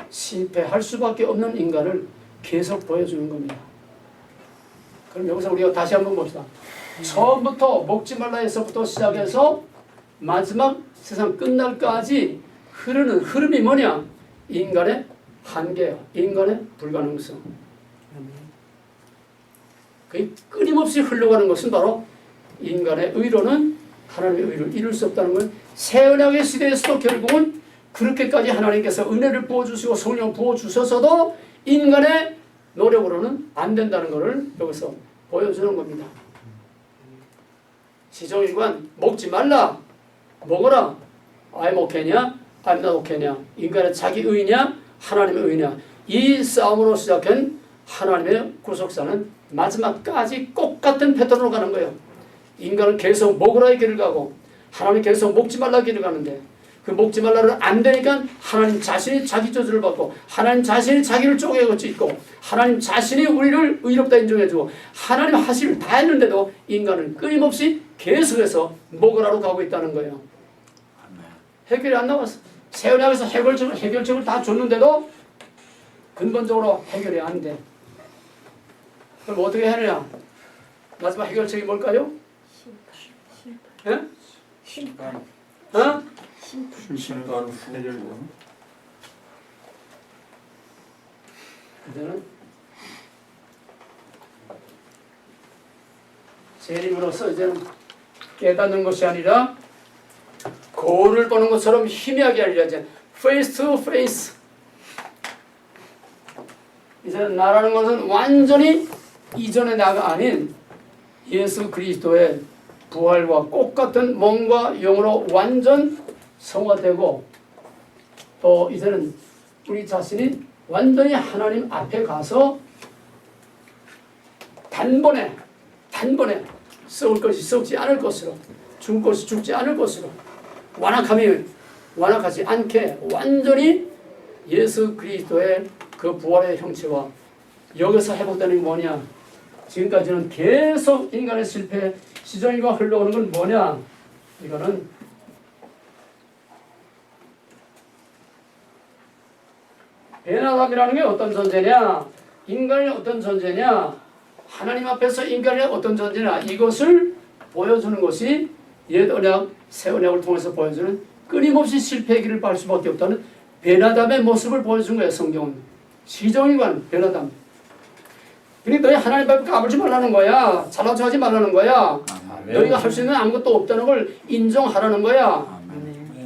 실패할 수밖에 없는 인간을 계속 보여주는 겁니다. 그럼 여기서 우리가 다시 한번 봅시다. 처음부터 먹지 말라 해서부터 시작해서 마지막 세상 끝날까지 흐르는 흐름이 뭐냐? 인간의 한계야. 인간의 불가능성. 그 끊임없이 흘러가는 것은 바로 인간의 의로는 하나님의 의를 이룰 수 없다는 걸 새 언약의 시대에서도 결국은 그렇게까지 하나님께서 은혜를 부어주시고 성령을 부어주셔서도 인간의 노력으로는 안 된다는 것을 여기서 보여주는 겁니다. 시종일관 먹지 말라 먹어라 I'm okay냐 I'm not okay냐 인간의 자기 의냐 하나님의 의냐 이 싸움으로 시작한 하나님의 구속사는 마지막까지 똑같은 패턴으로 가는 거예요. 인간은 계속 먹으라의 길을 가고 하나님 계속 먹지 말라의 길을 가는데 그 먹지 말라를 안 되니까 하나님 자신이 자기 저주를 받고 하나님 자신이 자기를 쪼개고 있고 하나님 자신이 우리를 의롭다 인정해주고 하나님 하실 다 했는데도 인간은 끊임없이 계속해서 먹으라로 가고 있다는 거예요. 해결이 안 나왔어. 새 언약에서 해결책을 다 줬는데도 근본적으로 해결이 안 돼. 그럼 어떻게 해야 하느냐? 마지막 해결책이 뭘까요? 예? 심판. 어? 심판 후. 이제는 재림으로서 이제는 깨닫는 것이 아니라 거울을 보는 것처럼 희미하게 아니라 이제 face to face. 이제는 나라는 것은 완전히 이전의 나가 아닌 예수 그리스도의 부활과 꽃같은 몸과 영으로 완전 성화되고 또 이제는 우리 자신이 완전히 하나님 앞에 가서 단번에 썩을 것이 썩지 않을 것으로 죽을 것이 죽지 않을 것으로 완악하지 않게 완전히 예수 그리스도의 그 부활의 형체와 여기서 회복되는 게 뭐냐? 지금까지는 계속 인간의 실패 시전이가 흘러오는 건 뭐냐? 이거는 베나담이라는 게 어떤 존재냐? 인간이 어떤 존재냐? 하나님 앞에서 인간이 어떤 존재냐? 이것을 보여주는 것이 옛 언약, 새 언약을 통해서 보여주는 끊임없이 실패의 길을 밟을 수밖에 없다는 베나담의 모습을 보여준 거예요. 성경은. 시정이관 베나담. 그러니까 너희 하나님 앞에 까불지 말라는 거야. 잘나서 하지 말라는 거야. 너희가 할 수 있는 아무것도 없다는 걸 인정하라는 거야.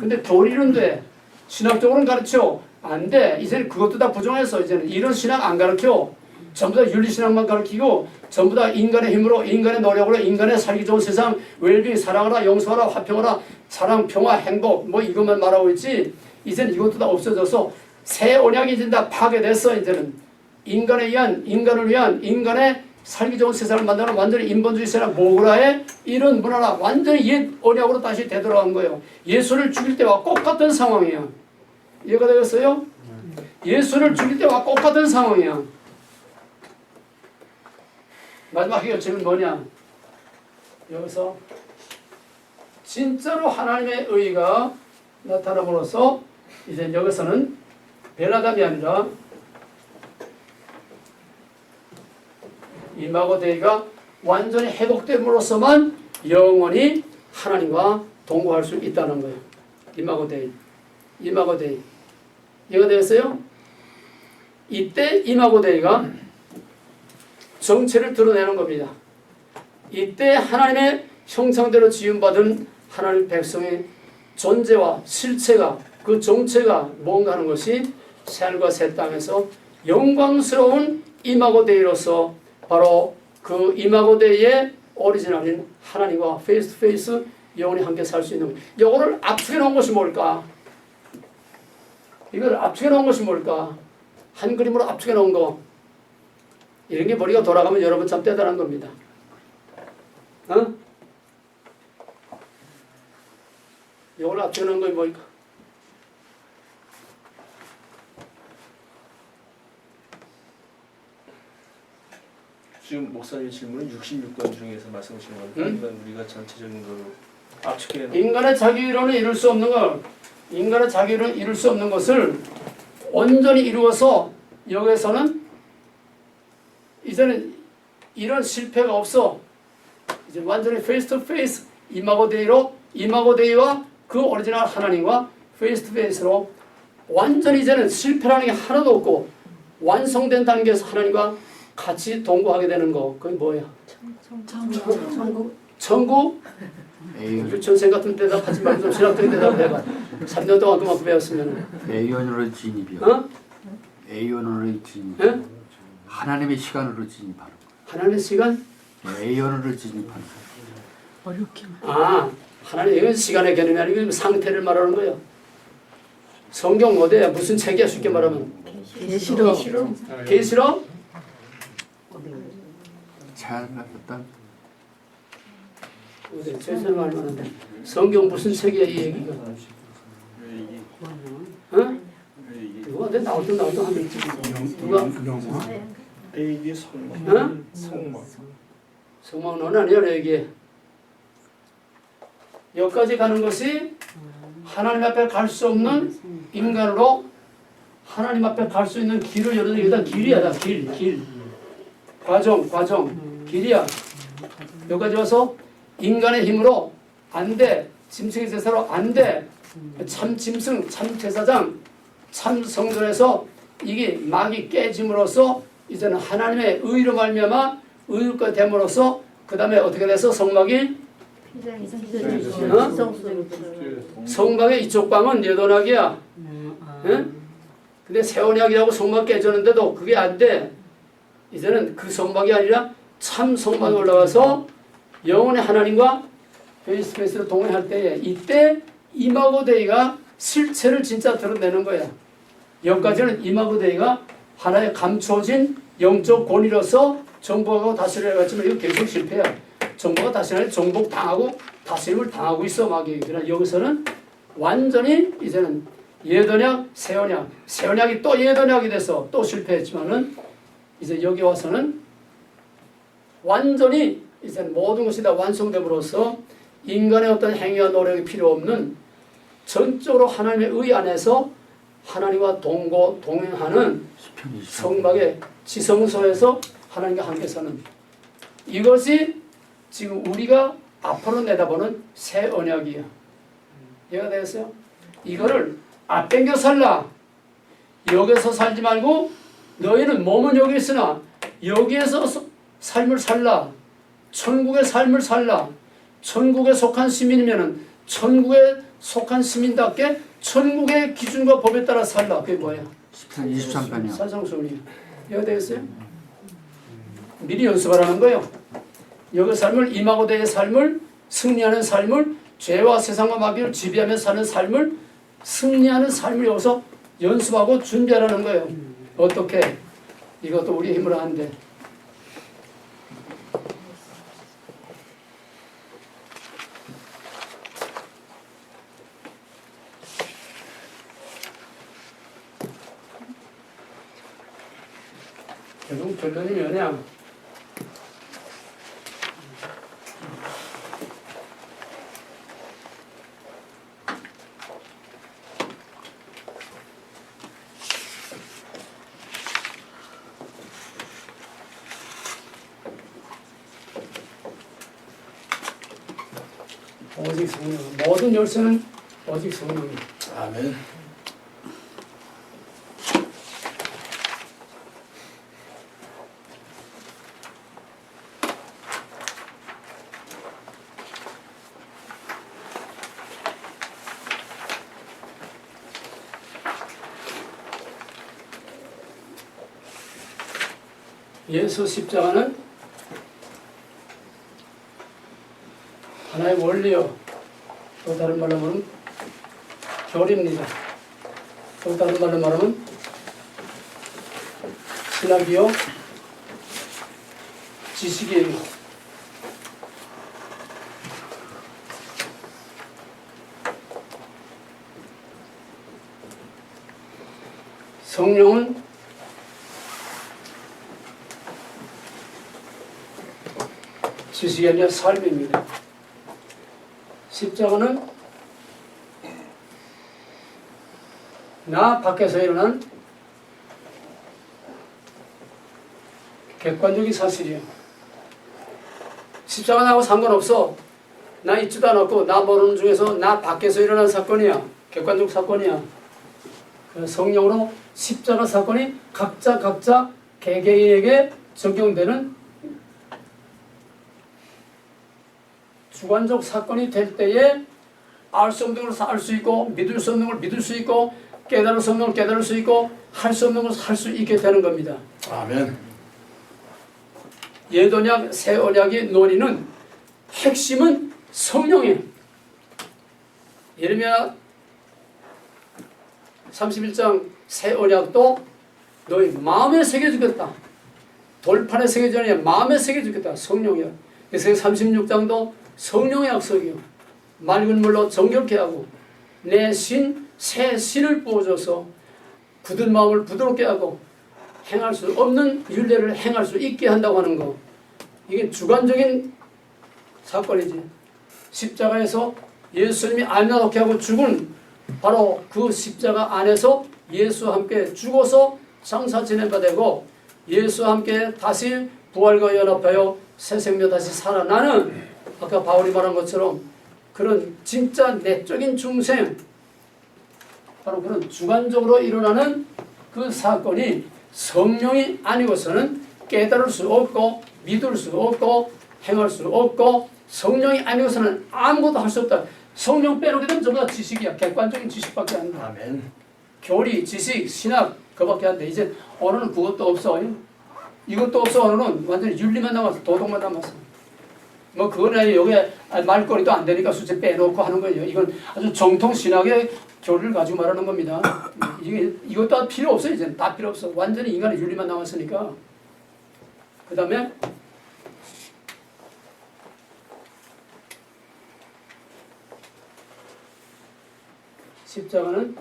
근데 교리는 돼. 신학적으로는 가르쳐. 안 돼. 이제는 그것도 다 부정해서 이제는 이런 신학 안 가르쳐. 전부 다 윤리신학만 가르치고 전부 다 인간의 힘으로 인간의 노력으로 인간의 살기 좋은 세상 웰빙 사랑하라 용서하라 화평하라 사랑 평화 행복 뭐 이것만 말하고 있지. 이제는 이것도 다 없어져서 새 언약이 이제 다 파괴됐어. 이제는 인간을 위한 인간의 살기 좋은 세상을 만드는 완전히 인본주의 세상 모그라의 이런 문화라 완전히 옛 언약으로 다시 되돌아간 거예요. 예수를 죽일 때와 똑같은 상황이야. 이해가 되겠어요? 예수를 죽일 때와 똑같은 상황이야. 마지막 해결책은 뭐냐? 여기서 진짜로 하나님의 의가 나타남으로써 이제 여기서는 베나담이 아니라 이마고 데이가 완전히 회복됨으로써만 영원히 하나님과 동거할 수 있다는 거예요. 이마고 데이. 이해가 되었어요? 이때 이마고 데이가 정체를 드러내는 겁니다. 이때 하나님의 형상대로 지음받은 하나님 백성의 존재와 실체가 그 정체가 뭔가 하는 것이 새하늘과 새 땅에서 영광스러운 이마고 데이로서 바로 그 이마고 데이의 오리지널인 하나님과 페이스 투 페이스 영원히 함께 살 수 있는 것. 이거를 압축해 놓은 것이 뭘까? 이걸 압축해 놓은 것이 뭘까? 한 그림으로 압축해 놓은 거. 이런 게 머리가 돌아가면 여러분 참 대단한 겁니다. 어? 이걸 압축해 놓은 거 뭘까? 지금 목사님 질문은 66권 중에서 말씀하시는 겁니다. 우리가 전체적인 거로 압축해 놓은 인간의 자기로는 이룰 수 없는 걸 인간의 자기로는 이룰 수 없는 것을 온전히 이루어서 여기에서는 이제는 이런 실패가 없어. 이제 완전히 페이스 투 페이스 이마고 데이와 그 오리지널 하나님과 페이스 투 페이스로 완전히 이제는 실패라는 게 하나도 없고 완성된 단계에서 하나님과 같이 동거하게 되는 거. 그게 뭐야? 천국? 유치원생 같은 대답하지 말고 좀 신학적인 대답해봐. 3년 동안 그만큼 배웠으면. 에이온으로 진입이요. 어? 에이온으로 진입. 예? 하나님의 시간으로 진입하는 거예요. 하나님의 시간? 에이온으로 진입하는 거예요. 아, 하나님 이건 시간의 개념이 아니고 상태를 말하는 거예요. 성경 어디에 무슨 책이야 쉽게 말하면? 계시록. 계시록? 잘 어떤 어제 최선을 말하는데 성경 무슨 책이야 이 얘기가? 응? 누가 내 나올 때 하면 있지. 누가? 레이기의 성막. 응? 성막. 성막 너는 아니야 레이기. 여기까지 가는 것이 하나님 앞에 갈 수 없는 인간으로 하나님 앞에 갈 수 있는 길을 열어주는 일단 길이야. 길. 과정, 길이야. 여기까지 와서 인간의 힘으로 안 돼. 짐승의 제사로 안 돼. 참 짐승, 참 제사장, 참 성전에서 이게 막이 깨짐으로써 이제는 하나님의 의로 말미암아 의롭게 됨으로써 그 다음에 어떻게 돼서 성막이 성막의 이쪽 방은 여돈학이야. 응? 근데 세원약이라고 성막 깨졌는데도 그게 안 돼. 이제는 그 성막이 아니라 참 성막에 올라가서 영혼의 하나님과 페이스 페이스로 동행할 때에 이때 이마고데이가 실체를 진짜 드러내는 거야. 여기까지는 이마고데이가 하나의 감춰진 영적 권위로서 정복하고 다스리려 했지만 이거 계속 실패야. 정복과 다스리려 정복당하고 다스림을 당하고 있어 막이. 그러나 여기서는 완전히 이제는 예언약, 세언약, 세언약이 또 예언약이 돼서 또 실패했지만은 이제 여기 와서는 완전히 이제 모든 것이 다 완성됨으로써 인간의 어떤 행위와 노력이 필요 없는 전적으로 하나님의 의 안에서 하나님과 동행하는 성막의 지성소에서 하나님과 함께 사는 이것이 지금 우리가 앞으로 내다보는 새 언약이야. 이해가 되겠어요? 이거를 앞당겨 살라. 여기서 살지 말고 너희는 몸은 여기 있으나 여기에서 삶을 살라. 천국의 삶을 살라. 천국에 속한 시민이면은 천국에 속한 시민답게 천국의 기준과 법에 따라 살라. 그게 뭐야? 23편이요. 사상소리야. 이해가 되겠어요? 미리 연습하라는 거예요. 여기 삶을 이마고대의 삶을 승리하는 삶을 죄와 세상과 마귀를 지배하며 사는 삶을 승리하는 삶을 여기서 연습하고 준비하라는 거예요. 어떻게? 이것도 우리 힘으로 한대. 결국 결론이 뭐냐? 오직 성령. 모든 열쇠는 오직 성령이다. 아멘. 예수 십자가는 하나의 원리요. 또 다른 말로 말하면 교리입니다. 또 다른 말로 말하면 신학이요. 지식이에요. 성령은 지식이 아니라 삶입니다. 십자가는 나 밖에서 일어난 객관적인 사실이에요. 십자가 나하고 상관없어. 나 있지도 않았고 나 모르는 중에서 나 밖에서 일어난 사건이야. 객관적 사건이야. 성령으로 십자가 사건이 각자 개개인에게 적용되는 주관적 사건이 될 때에 알 수 없는 걸 알 수 있고 믿을 수 없는 걸 믿을 수 있고 깨달을 수 없는 걸 깨달을 수 있고 할 수 없는 걸 할 수 있게 되는 겁니다. 아멘. 옛 언약, 새 언약의 논의는 핵심은 성령이에요. 예레미야 31장 새 언약도 너희 마음에 새겨주겠다. 돌판의 세계지 아니야. 마음의 세계 주겠다. 성령이야. 그래서 36장도 성령의 약속이요. 맑은 물로 정결케 하고 내 새 신을 부어줘서 굳은 마음을 부드럽게 하고 행할 수 없는 율례를 행할 수 있게 한다고 하는 거. 이게 주관적인 사건이지. 십자가에서 예수님이 알나놓게 하고 죽은 바로 그 십자가 안에서 예수와 함께 죽어서 장사 지낸 바 되고 예수와 함께 다시 부활과 연합하여 새 생명 다시 살아나는 아까 바울이 말한 것처럼 그런 진짜 내적인 중생 바로 그런 주관적으로 일어나는 그 사건이 성령이 아니고서는 깨달을 수 없고 믿을 수 없고 행할 수 없고 성령이 아니고서는 아무것도 할 수 없다. 성령 빼놓게 되면 전부 다 지식이야. 객관적인 지식밖에 안 돼. 아멘. 교리, 지식, 신학 그밖에 안 돼. 이제 언어는 그것도 없어. 이것도 없어. 언어는 완전히 윤리만 남았어. 도덕만 남았어. 뭐 그거는 여기에 말거리도 안 되니까 수채 빼놓고 하는 거예요. 이건 아주 정통 신학의 교리를 가지고 말하는 겁니다. 이것도 필요 없어. 이제는 다 필요 없어. 완전히 인간의 윤리만 남았으니까. 그 다음에 십자가는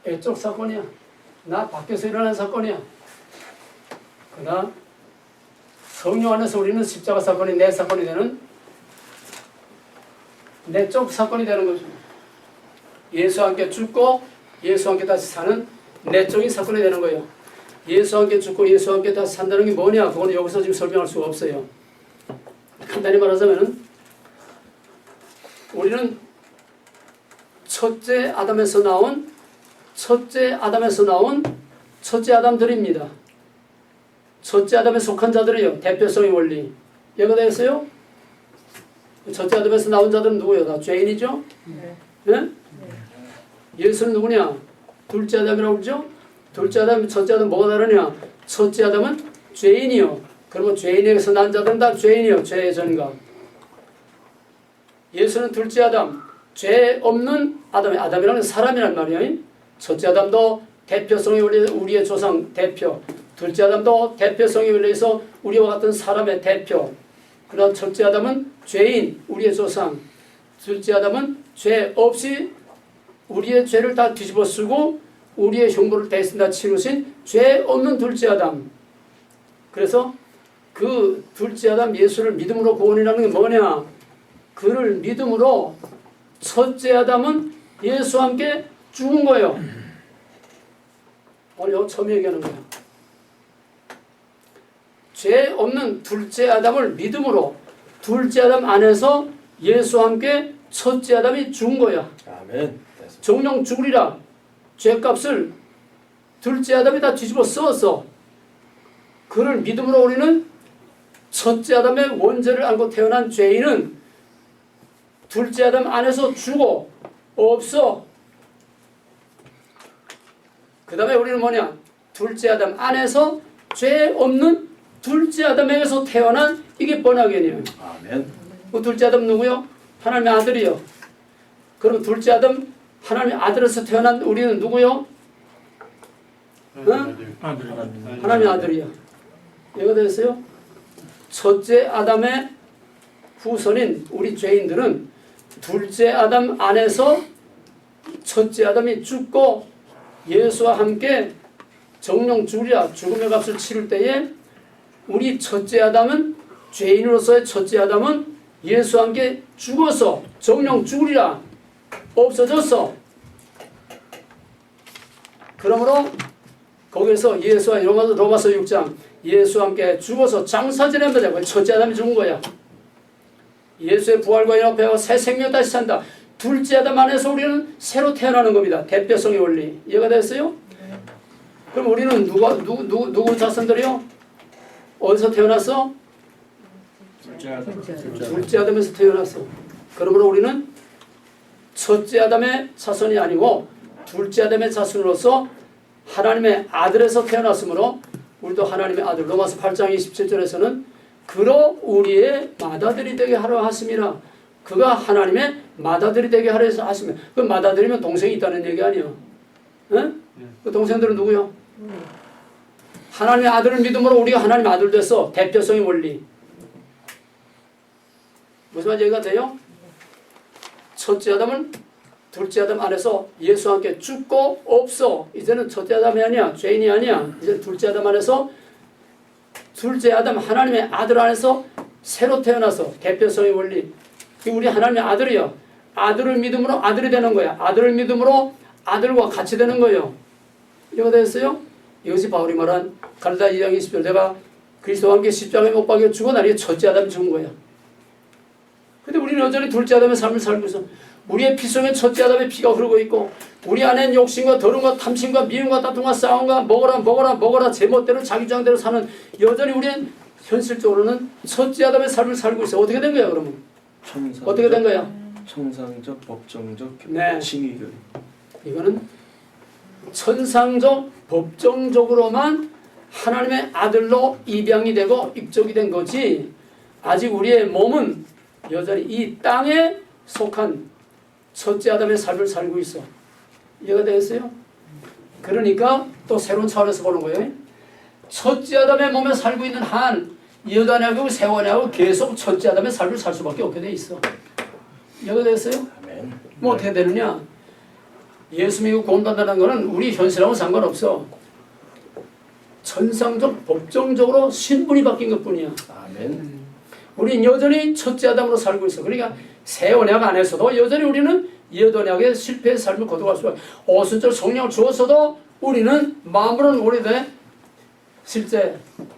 애적 사건이야. 나 밖에서 일어난 사건이야. 그러나 성령 안에서 우리는 십자가 사건이 내 사건이 되는 내적 사건이 되는 거죠. 예수와 함께 죽고 예수와 함께 다시 사는 내적인 사건이 되는 거예요. 예수와 함께 죽고 예수와 함께 다시 산다는 게 뭐냐? 그건 여기서 지금 설명할 수가 없어요. 간단히 말하자면은 우리는 첫째 아담에서 나온 첫째 아담들입니다. 첫째 아담에 속한 자들이요. 대표성의 원리. 이해가 되겠어요? 첫째 아담에서 나온 자들은 누구예요? 다 죄인이죠? 네? 네? 예수는 누구냐? 둘째 아담이라고 그러죠? 둘째 아담, 첫째 아담 뭐가 다르냐? 첫째 아담은 죄인이요. 그러면 죄인에게서 난 자들은 다 죄인이요. 죄의 전가. 예수는 둘째 아담, 죄 없는 아담이라는 사람이란 말이에요. 첫째 아담도 대표성의 원리, 우리의 조상 대표. 둘째 아담도 대표성의 원리에서 우리와 같은 사람의 대표. 그러나 첫째 아담은 죄인, 우리의 조상. 둘째 아담은 죄 없이 우리의 죄를 다 뒤집어 쓰고 우리의 흉보를 대신 다 치르신 죄 없는 둘째 아담. 그래서 그 둘째 아담 예수를 믿음으로 구원이라는 게 뭐냐? 그를 믿음으로 첫째 아담은 예수와 함께 죽은 거예요. 오늘 여기 처음 얘기하는 거예요. 죄 없는 둘째 아담을 믿음으로 둘째 아담 안에서 예수와 함께 첫째 아담이 죽은 거야. 아멘. 정령 죽으리라. 죄값을 둘째 아담이 다 뒤집어 쓰었어. 그를 믿음으로 우리는 첫째 아담의 원죄를 안고 태어난 죄인은 둘째 아담 안에서 죽어 없어. 그 다음에 우리는 뭐냐? 둘째 아담 안에서 죄 없는 둘째 아담에게서 태어난 이게 번화견이에요. 아멘. 그 둘째 아담 누구요? 하나님의 아들이요. 그럼 둘째 아담 하나님의 아들에서 태어난 우리는 누구요? 응? 하나님의 아들이야. 이해가 되겠어요? 첫째 아담의 후손인 우리 죄인들은 둘째 아담 안에서 첫째 아담이 죽고 예수와 함께 정령 죽으리라 죽음의 값을 치를 때에 우리 첫째 아담은 죄인으로서의 첫째 아담은 예수와 함께 죽어서 정령 죽으리라 없어졌어. 그러므로 거기서 예수와 로마서 6장 예수와 함께 죽어서 장사 지내면 되고 첫째 아담이 죽은 거야. 예수의 부활과 연합하여 새 생명 다시 산다. 둘째 아담 안에서 우리는 새로 태어나는 겁니다. 대표성의 원리. 이해가 됐어요? 그럼 우리는 누구 자손들이요? 어디서 태어났어? 둘째 아담에서 태어났어. 그러므로 우리는 첫째 아담의 자손이 아니고 둘째 아담의 자손으로서 하나님의 아들에서 태어났으므로 우리도 하나님의 아들. 로마서 8장 27절에서는 그로 우리의 맏아들이 되게 하려 하심이라. 그가 하나님의 맏아들이 되게 하려 해서 하시면 그 맏아들이면 동생이 있다는 얘기 아니야. 응? 그 동생들은 누구야? 하나님의 아들을 믿음으로 우리가 하나님의 아들 됐어. 대표성의 원리. 무슨 말인지 이해가 돼요? 첫째 아담은 둘째 아담 안에서 예수와 함께 죽고 없어. 이제는 첫째 아담이 아니야. 죄인이 아니야. 이제 둘째 아담 안에서 둘째 아담 하나님의 아들 안에서 새로 태어나서 대표성의 원리. 우리 하나님의 아들이야. 아들을 믿음으로 아들이 되는 거야. 아들을 믿음으로 아들과 같이 되는 거예요. 이해가 되겠어요? 이것이 바울이 말한 갈라디아 2장 20절 내가 그리스도와 함께 십자가에 못 박혀 죽어 나니 첫째 아담이 죽은 거야. 근데 우리는 여전히 둘째 아담의 삶을 살고 있어. 우리의 피 속에 첫째 아담의 피가 흐르고 있고 우리 안엔 욕심과 더러움과 탐심과 미움과 다툼과 싸움과 먹어라 제멋대로 자기 주장대로 사는 여전히 우리는 현실적으로는 첫째 아담의 삶을 살고 있어. 어떻게 된 거야 그러면? 어떻게 된 거야? 천상적, 법정적, 네. 징의결. 이거는 천상적, 법정적으로만 하나님의 아들로 입양이 되고 입족이 된 거지 아직 우리의 몸은 여전히 이 땅에 속한 첫째 아담의 삶을 살고 있어. 이해가 되겠어요? 그러니까 또 새로운 차원에서 보는 거예요. 첫째 아담의 몸에 살고 있는 한 여단하고 세원하고 계속 첫째 아담의 삶을 살 수밖에 없게 돼 있어. 이해가 되겠어요? 아멘. 뭐 어떻게 되느냐? 예수 믿고 구원받는다는 것은 우리 현실하고 상관없어. 천상적, 법정적으로 신분이 바뀐 것뿐이야. 아멘. 우리는 여전히 첫째 아담으로 살고 있어. 그러니까 새 언약 안에서도 여전히 우리는 옛 언약의 실패의 삶을 거둬갈 수가 있어. 오순절 성령을 주었어도 우리는 마음으로는 오래돼 실제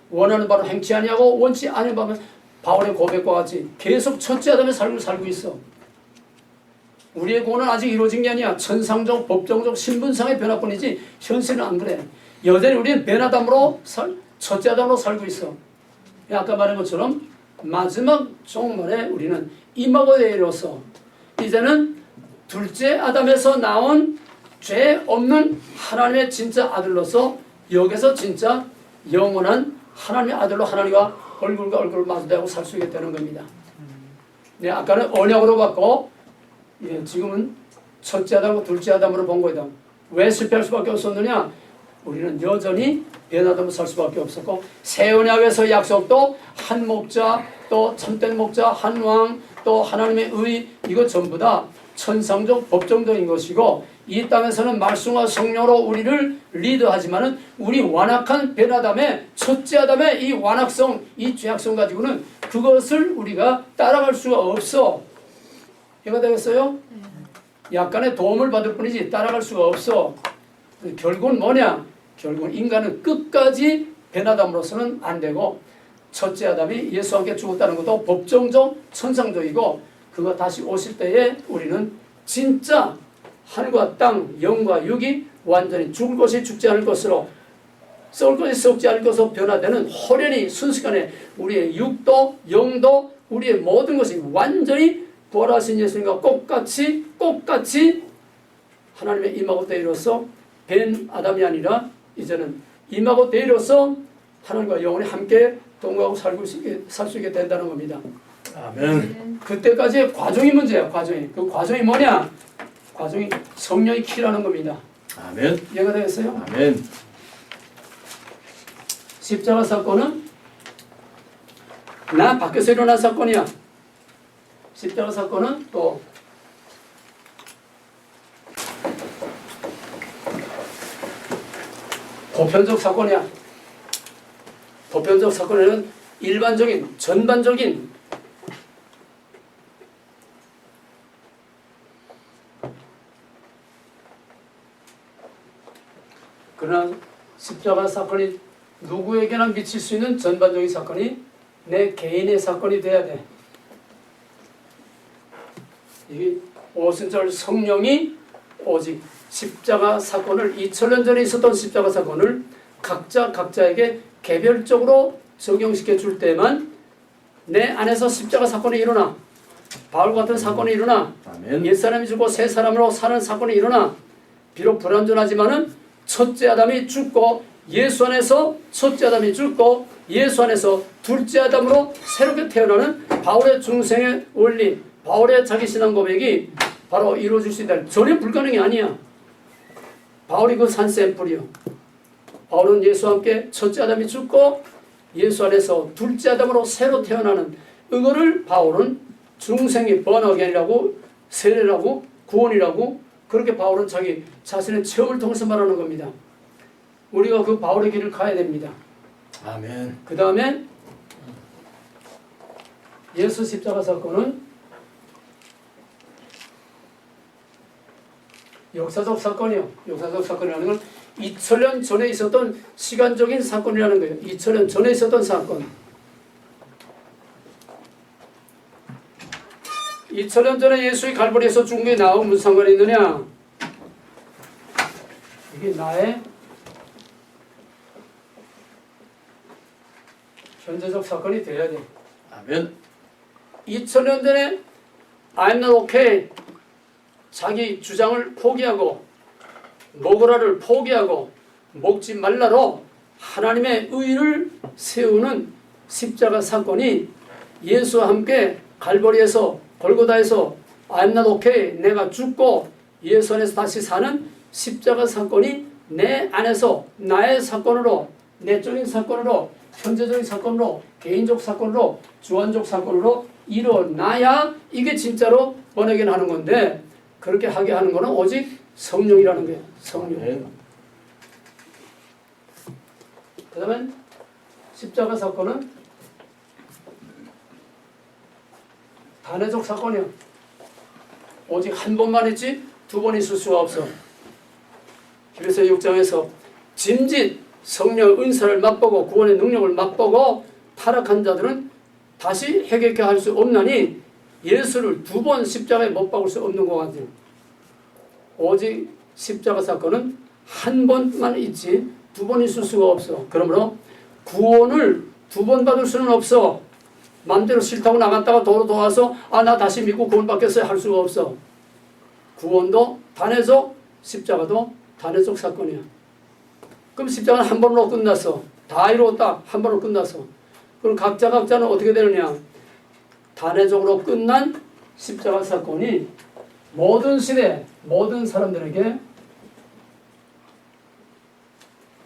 원하는 바로 행치 아니하고 원치 아닌 바면 바울의 고백과 같이 계속 첫째 아담의 삶을 살고 있어. 우리의 구원은 아직 이루어진 게 아니야. 천상적, 법정적, 신분상의 변화뿐이지 현실은 안 그래. 여전히 우리는 변아담으로 첫째 아담으로 살고 있어. 아까 말한 것처럼 마지막 종말에 우리는 임하고에 이르러서 이제는 둘째 아담에서 나온 죄 없는 하나님의 진짜 아들로서 여기서 진짜 영원한 하나님의 아들로 하나님과 얼굴과 얼굴을 마주대고 살 수 있게 되는 겁니다. 네, 아까는 언약으로 받고 지금은 첫째 아담과 둘째 아담으로 본 거다. 왜 실패할 수밖에 없었느냐? 우리는 여전히 변화됨을 살 수밖에 없었고 새 언약에서 약속도 한 목자 또 참된 목자 한 왕 또 하나님의 의 이것 전부 다 천상적 법정적인 것이고 이 땅에서는 말씀과 성령으로 우리를 리드하지만은 우리 완악한 변화담의 첫째 아담의 이 완악성 이 죄악성 가지고는 그것을 우리가 따라갈 수가 없어. 이해가 되겠어요? 약간의 도움을 받을 뿐이지 따라갈 수가 없어. 결국은 뭐냐? 결국은 인간은 끝까지 변화담으로서는 안 되고 첫째 아담이 예수와 함께 죽었다는 것도 법정적 천상적이고 그가 다시 오실 때에 우리는 진짜 하늘과 땅, 영과 육이 완전히 죽을 것이 죽지 않을 것으로 썩을 것이 썩지 않을 것으로 변화되는 호련히 순식간에 우리의 육도, 영도, 우리의 모든 것이 완전히 부활하신 예수님과 똑같이 하나님의 임하고 때이로서 벤 아담이 아니라 이제는 임하고 때이로서 하나님과 영원히 함께 동거하고 살 수 있게 된다는 겁니다. 아멘. 그때까지의 과정이 문제야. 그 과정이 뭐냐? 과정이 성령의 키라는 겁니다. 아멘. 이해가 되겠어요? 아멘. 십자가 사건은 나 밖에서 일어난 사건이야. 십자가 사건은 또 보편적 사건이야. 보편적 사건에는 일반적인, 전반적인 그러나 십자가 사건이 누구에게나 미칠 수 있는 전반적인 사건이 내 개인의 사건이 돼야 돼. 이 오순절 성령이 오직 십자가 사건을 2000년 전에 있었던 십자가 사건을 각자에게 개별적으로 적용시켜 줄 때만 내 안에서 십자가 사건이 일어나. 바울 같은 사건이 일어나. 아멘. 옛사람이 죽고 새 사람으로 사는 사건이 일어나. 비록 불완전하지만은 첫째 아담이 죽고 예수 안에서 첫째 아담이 죽고 예수 안에서 둘째 아담으로 새롭게 태어나는 바울의 중생의 원리, 바울의 자기신앙 고백이 바로 이루어질 수 있다. 전혀 불가능이 아니야. 바울이 그 산 샘플이요. 바울은 예수와 함께 첫째 아담이 죽고 예수 안에서 둘째 아담으로 새로 태어나는 이거를 바울은 중생의 번어겐이라고 세례라고 구원이라고 그렇게 바울은 자기 자신의 체험을 통해서 말하는 겁니다. 우리가 그 바울의 길을 가야 됩니다. 아멘. 그 다음에 예수 십자가 사건은 역사적 사건이요. 역사적 사건이라는 건 2000년 전에 있었던 시간적인 사건이라는 거예요. 2000년 전에 있었던 사건. 2000년 전에 예수의 갈보리에서 죽은 게 나하고 무슨 상관이 있느냐? 이게 나의 현재적 사건이 돼야 돼. 아멘. 2000년 전에 I'm not okay 자기 주장을 포기하고 먹으라를 포기하고 먹지 말라로 하나님의 의를 세우는 십자가 사건이 예수와 함께 갈보리에서 골고다에서 I'm not okay 내가 죽고 예수 안에서 다시 사는 십자가 사건이 내 안에서 나의 사건으로 내적인 사건으로 현재적인 사건으로 개인적 사건으로 주관적 사건으로 일어나야 이게 진짜로 번역이 하는 건데 그렇게 하게 하는 거는 오직 성령이라는 거예요. 성령. 아멘. 그 다음에 십자가 사건은 단회적 사건이요. 오직 한 번만 했지 두 번 있을 수가 없어. 그래서 6장에서 짐짓 성령 은사를 맛보고 구원의 능력을 맛보고 타락한 자들은 다시 회개케 할 수 없나니 예수를 두 번 십자가에 못 박을 수 없는 것 같아요. 오직 십자가 사건은 한 번만 있지 두 번 있을 수가 없어. 그러므로 구원을 두 번 받을 수는 없어. 마음대로 싫다고 나갔다가 도로 도와서 나 다시 믿고 구원 받겠어요 할 수가 없어. 구원도 단회적, 십자가도 단회적 사건이야. 그럼 십자가는 한 번으로 끝났어. 다 이루었다. 한 번으로 끝났어. 그럼 각자는 어떻게 되느냐? 단회적으로 끝난 십자가 사건이 모든 시대, 모든 사람들에게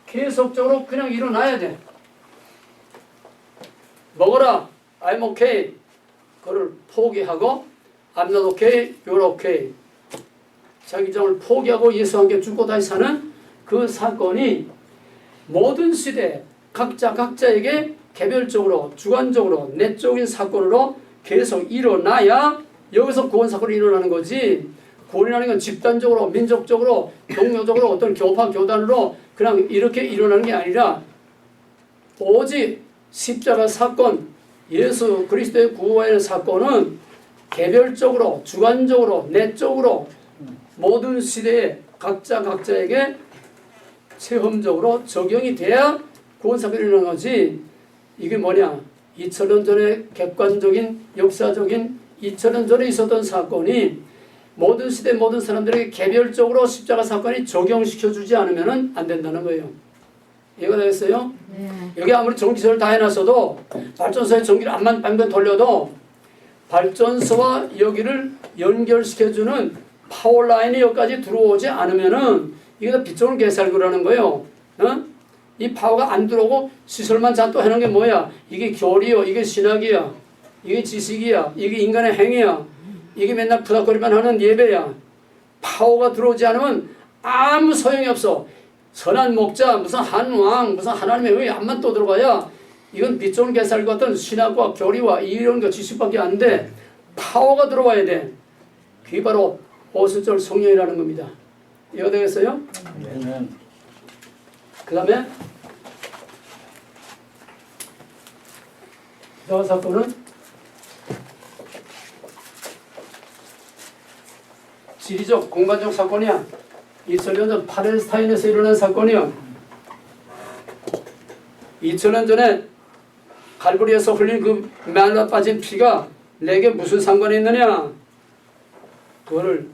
계속적으로 그냥 일어나야 돼. 먹어라. I'm okay. 그걸 포기하고 I'm not okay. You're okay. 자기 주장을 포기하고 예수와 함께 죽고 다시 사는 그 사건이 모든 시대 각자에게 개별적으로 주관적으로 내적인 사건으로 계속 일어나야 여기서 구원 사건이 일어나는 거지. 구원이라는 건 집단적으로 민족적으로 동료적으로 어떤 교파 교단으로 그냥 이렇게 일어나는 게 아니라 오직 십자가 사건 예수 그리스도의 구원의 사건은 개별적으로 주관적으로 내적으로 모든 시대에 각자에게 체험적으로 적용이 돼야 구원 사건이 일어나는 거지. 이게 뭐냐? 2000년 전에 객관적인 역사적인 2000년 전에 있었던 사건이 모든 시대 모든 사람들에게 개별적으로 십자가 사건이 적용시켜주지 않으면 안 된다는 거예요. 이해가 되겠어요? 네. 여기 아무리 전기세를 다 해놨어도 발전소에 전기를 암만 방금 돌려도 발전소와 여기를 연결시켜주는 파워라인이 여기까지 들어오지 않으면은 이게 다 빗속을 개살구라는 거예요. 어? 이 파워가 안 들어오고 시설만 잔뜩 해놓은 게 뭐야? 이게 교리요, 이게 신학이야, 이게 지식이야, 이게 인간의 행위야, 이게 맨날 푸닥거리만 하는 예배야. 파워가 들어오지 않으면 아무 소용이 없어. 선한 목자, 무슨 한왕, 무슨 하나님의 의 암만 떠들어가야 이건 빗속을 개살구 같은 신학과 교리와 이런 거 지식밖에 안 돼. 파워가 들어와야 돼. 그게 바로 오순절 성령이라는 겁니다. 이해가 되겠어요? 아멘. 그 다음에 저 사건은 지리적 공간적 사건이야. 2000년 전 팔레스타인에서 일어난 사건이야. 2000년 전에 갈보리에서 흘린 그 말라 빠진 피가 내게 무슨 상관이 있느냐? 그거를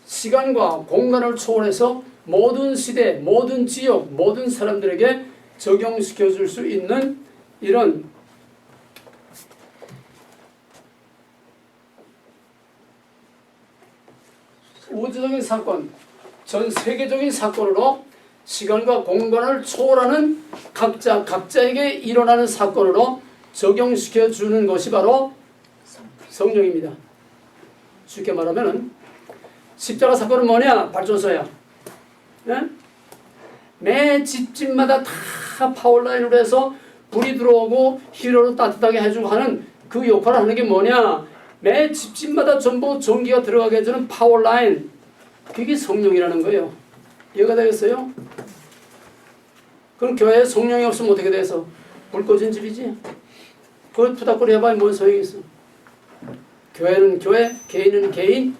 시간과 공간을 초월해서 모든 시대, 모든 지역, 모든 사람들에게 적용시켜 줄 수 있는 이런 우주적인 사건, 전 세계적인 사건으로 시간과 공간을 초월하는 각자에게 일어나는 사건으로 적용시켜 주는 것이 바로 성령입니다. 쉽게 말하면 십자가 사건은 뭐냐? 발전소야. 예? 매 집집마다 다 파워라인으로 해서 불이 들어오고 히로로 따뜻하게 해주고 하는 그 역할을 하는 게 뭐냐? 매 집집마다 전부 전기가 들어가게 해주는 파워라인. 그게 성령이라는 거예요. 이해가 되겠어요? 그럼 교회에 성령이 없으면 어떻게 돼서? 불 꺼진 집이지. 그걸 푸닥거리 해봐야 뭔 소용이 있어. 교회는 교회, 개인은 개인.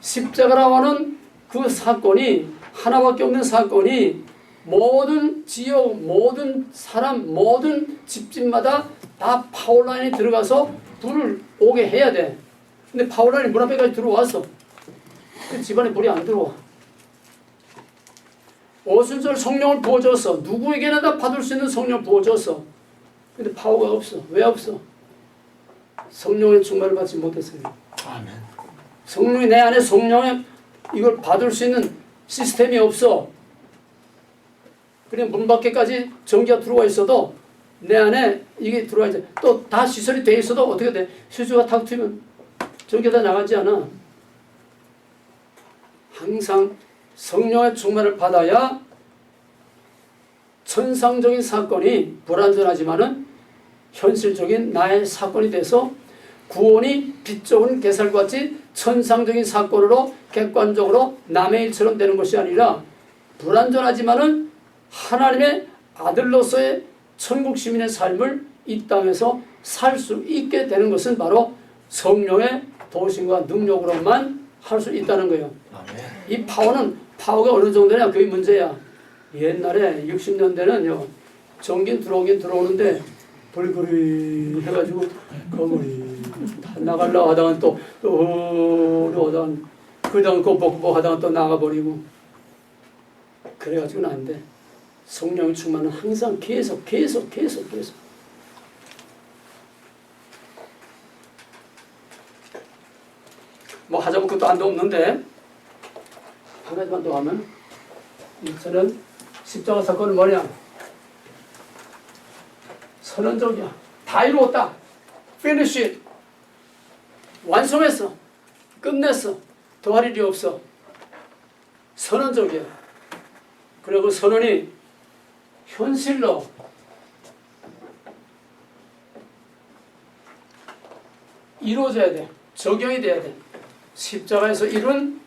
십자가라고 하는 그 사건이 하나밖에 없는 사건이 모든 지역, 모든 사람, 모든 집집마다 다 파워라인이 들어가서 불을 오게 해야 돼. 근데 파워라인이 문 앞에까지 들어왔어. 그 집안에 불이 안 들어와. 오순절 성령을 부어줬어. 누구에게나 다 받을 수 있는 성령을 부어줬어. 근데 파워가 없어. 왜 없어? 성령의 충만을 받지 못했어요. 아멘. 성령이 내 안에 성령의 이걸 받을 수 있는 시스템이 없어. 그냥 문 밖에까지 전기가 들어와 있어도 내 안에 이게 들어와 있어. 또 다 시설이 돼 있어도 어떻게 돼? 휴지가 탁 튀면 전기가 다 나가지 않아. 항상 성령의 충만을 받아야 천상적인 사건이 불완전하지만은 현실적인 나의 사건이 돼서 구원이 빛 좋은 개살과 같이 천상적인 사건으로 객관적으로 남의 일처럼 되는 것이 아니라 불완전하지만은 하나님의 아들로서의 천국 시민의 삶을 이 땅에서 살 수 있게 되는 것은 바로 성령의 도우심과 능력으로만 할 수 있다는 거예요. 아멘. 이 파워가 어느 정도냐 그게 문제야. 옛날에 60년대는요 전기 들어오긴 들어오는데 불그리 해가지고 거물이 다 나가려고 하다가 또 하다가 그다음 꼬뻑꼬뻑 하다가 또 나가버리고 그래가지고는 안 돼. 성령의 충만은 항상 계속 뭐 하자면 것도 안도 없는데 한 가지만 더 하면 저는 십자가 사건은 뭐냐? 선언적이야. 다 이루었다. Finish it. 완성했어. 끝냈어. 더할 일이 없어. 선언적이야. 그리고 선언이 현실로 이루어져야 돼. 적용이 돼야 돼. 십자가에서 이룬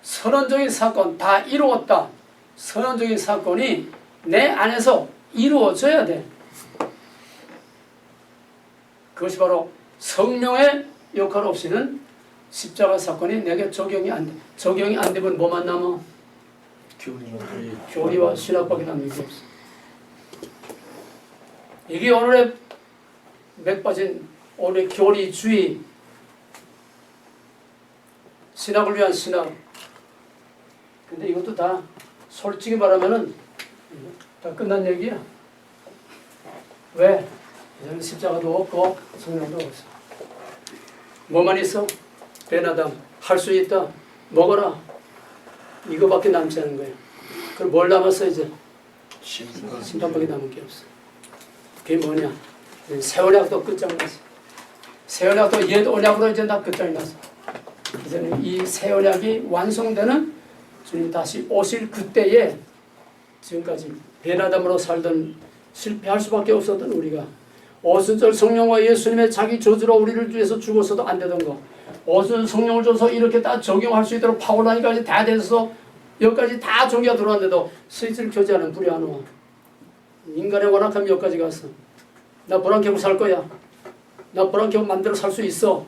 선언적인 사건 다 이루었다. 선언적인 사건이 내 안에서 이루어져야 돼. 그것이 바로 성령의 역할 없이는 십자가 사건이 내게 적용이 안 돼. 적용이 안 되면 뭐만 남아? 교리와 신학밖에 남는 게 없어. 이게 오늘의 맥빠진 오늘의 교리주의, 신학을 위한 신학. 근데 이것도 다 솔직히 말하면은 다 끝난 얘기야. 왜? 이제는 십자가도 없고 성령도 없어. 뭐만 있어? 베나담 할 수 있다. 먹어라. 이거밖에 남지 않은 거예요. 그럼 뭘 남았어 이제? 심판밖에 남은 게 없어. 그게 뭐냐? 새 언약도 끝장났어. 새 언약도 옛 언약으로 이제 다 끝장이 났어. 이제는 이 새 언약이 완성되는 주님 다시 오실 그때에 지금까지 베나담으로 살던 실패할 수밖에 없었던 우리가 오순절 성령과 예수님의 자기 저주로 우리를 위해서 죽어서도 안 되던 거 오순절 성령을 줘서 이렇게 다 적용할 수 있도록 파워라인까지 다 돼서 여기까지 다 전기가 들어왔는데도 스위치를 켜지 않으면 불이 안 와. 인간의 완악함이 여기까지 갔어. 나 불안 켜고 살 거야. 나 불안 켜고 마음대로 살 수 있어.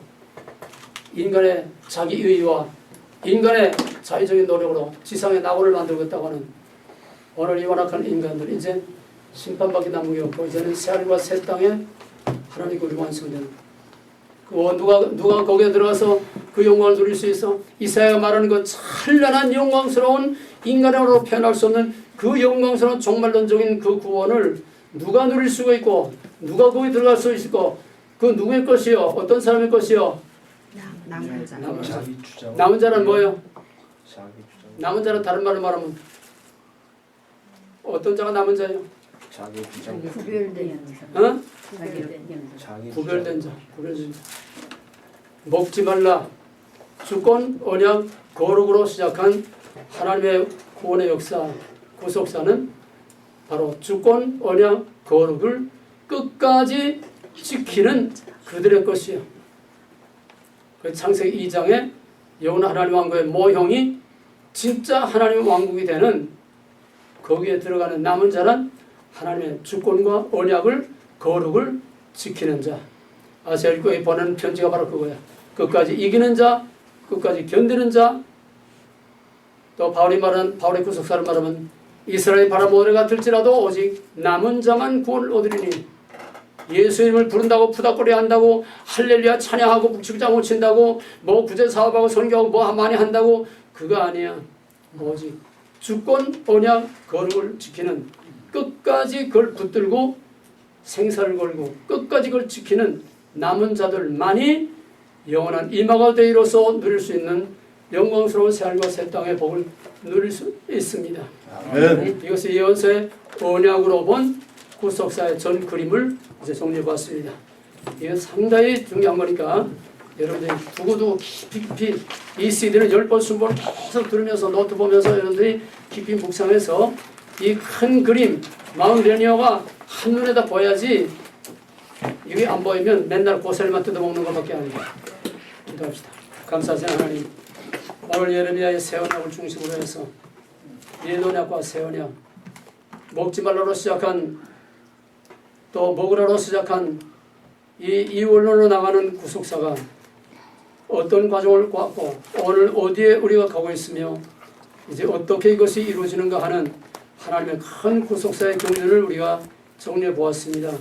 인간의 자기 의의와 인간의 자의적인 노력으로 지상에 낙원을 만들겠다고 하는 오늘 이 완악한 인간들 이제 심판밖에 남은 게 없고 이제는 새하늘과 새 땅에 하나님国이 완성되는 누가 거기에 들어가서 그 영광을 누릴 수 있어? 이사야가 말하는 그 찬란한 영광스러운 인간으로 표현할 수 없는 그 영광스러운 종말론적인 그 구원을 누가 누릴 수가 있고 누가 거기 들어갈 수 있고 그 누구의 것이요? 어떤 사람의 것이요? 남은 자. 남은 자는 뭐예요? 자기 주장. 남은 자는 다른 말로 말하면 어떤 자가 남은 자예요? 자기 주장. 구별된 사람. 어? 구별된 자기 구별된 자, 구별된 자. 먹지 말라. 주권, 언약, 거룩으로 시작한 하나님의 구원의 역사, 구속사는 바로 주권, 언약, 거룩을 끝까지 지키는 그들의 것이요. 그 창세기 2장에 여호와 하나님 왕국의 모형이 진짜 하나님의 왕국이 되는 거기에 들어가는 남은 자는 하나님의 주권과 언약을 거룩을 지키는 자. 아세요? 읽고 보내는 편지가 바로 그거야. 끝까지 이기는 자, 끝까지 견디는 자. 또 바울의 구속사를 말하면 이스라엘 바라모데가 들지라도 오직 남은 자만 구원을 얻으리니 예수 이름을 부른다고 푸닥거리 한다고 할렐루야 찬양하고 묵직장 고친다고 뭐 구제 사업하고 선교하고 뭐 많이 한다고 그거 아니야. 오직 주권 언약 거룩을 지키는 끝까지 그걸 붙들고 생사를 걸고 끝까지 그걸 지키는 남은 자들만이 영원한 이마가 되이로서 누릴 수 있는 영광스러운 새하늘과 새 땅의 복을 누릴 수 있습니다. 이것이 예언서의 언약으로 본 구속사의 전 그림을 이제 정리해봤습니다. 이게 상당히 중요한 거니까 여러분들이 두고두고 깊이 이 CD를 10번, 20번 계속 들으면서 노트 보면서 여러분들이 깊이 묵상해서 이 큰 그림 마운레니어가 한눈에다 보여야지 이게 안 보이면 맨날 고사리만 뜯어먹는 것밖에 아니에요. 기도합시다. 감사하신 하나님, 오늘 예레미야의 새 언약을 중심으로 해서 옛 언약과 새 언약, 먹지 말라로 시작한 또 먹으라로 시작한 이 원론으로 나가는 구속사가 어떤 과정을 꽂고 오늘 어디에 우리가 가고 있으며 이제 어떻게 이것이 이루어지는가 하는 하나님의 큰 구속사의 경륜을 우리가 정리해 보았습니다.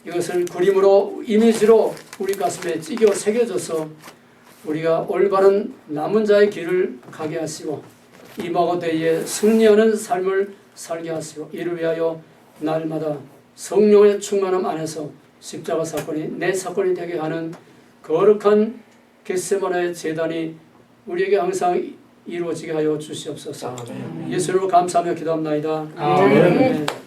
이것을 그림으로 이미지로 우리 가슴에 찌겨 새겨져서 우리가 올바른 남은 자의 길을 가게 하시고 이마가 되에 승리하는 삶을 살게 하시고 이를 위하여 날마다 성령의 충만함 안에서 십자가 사건이 내 사건이 되게 하는 거룩한 겟세마네의 제단이 우리에게 항상 이루어지게 하여 주시옵소서. 예수로 감사하며 기도합나이다. 아멘. 아멘.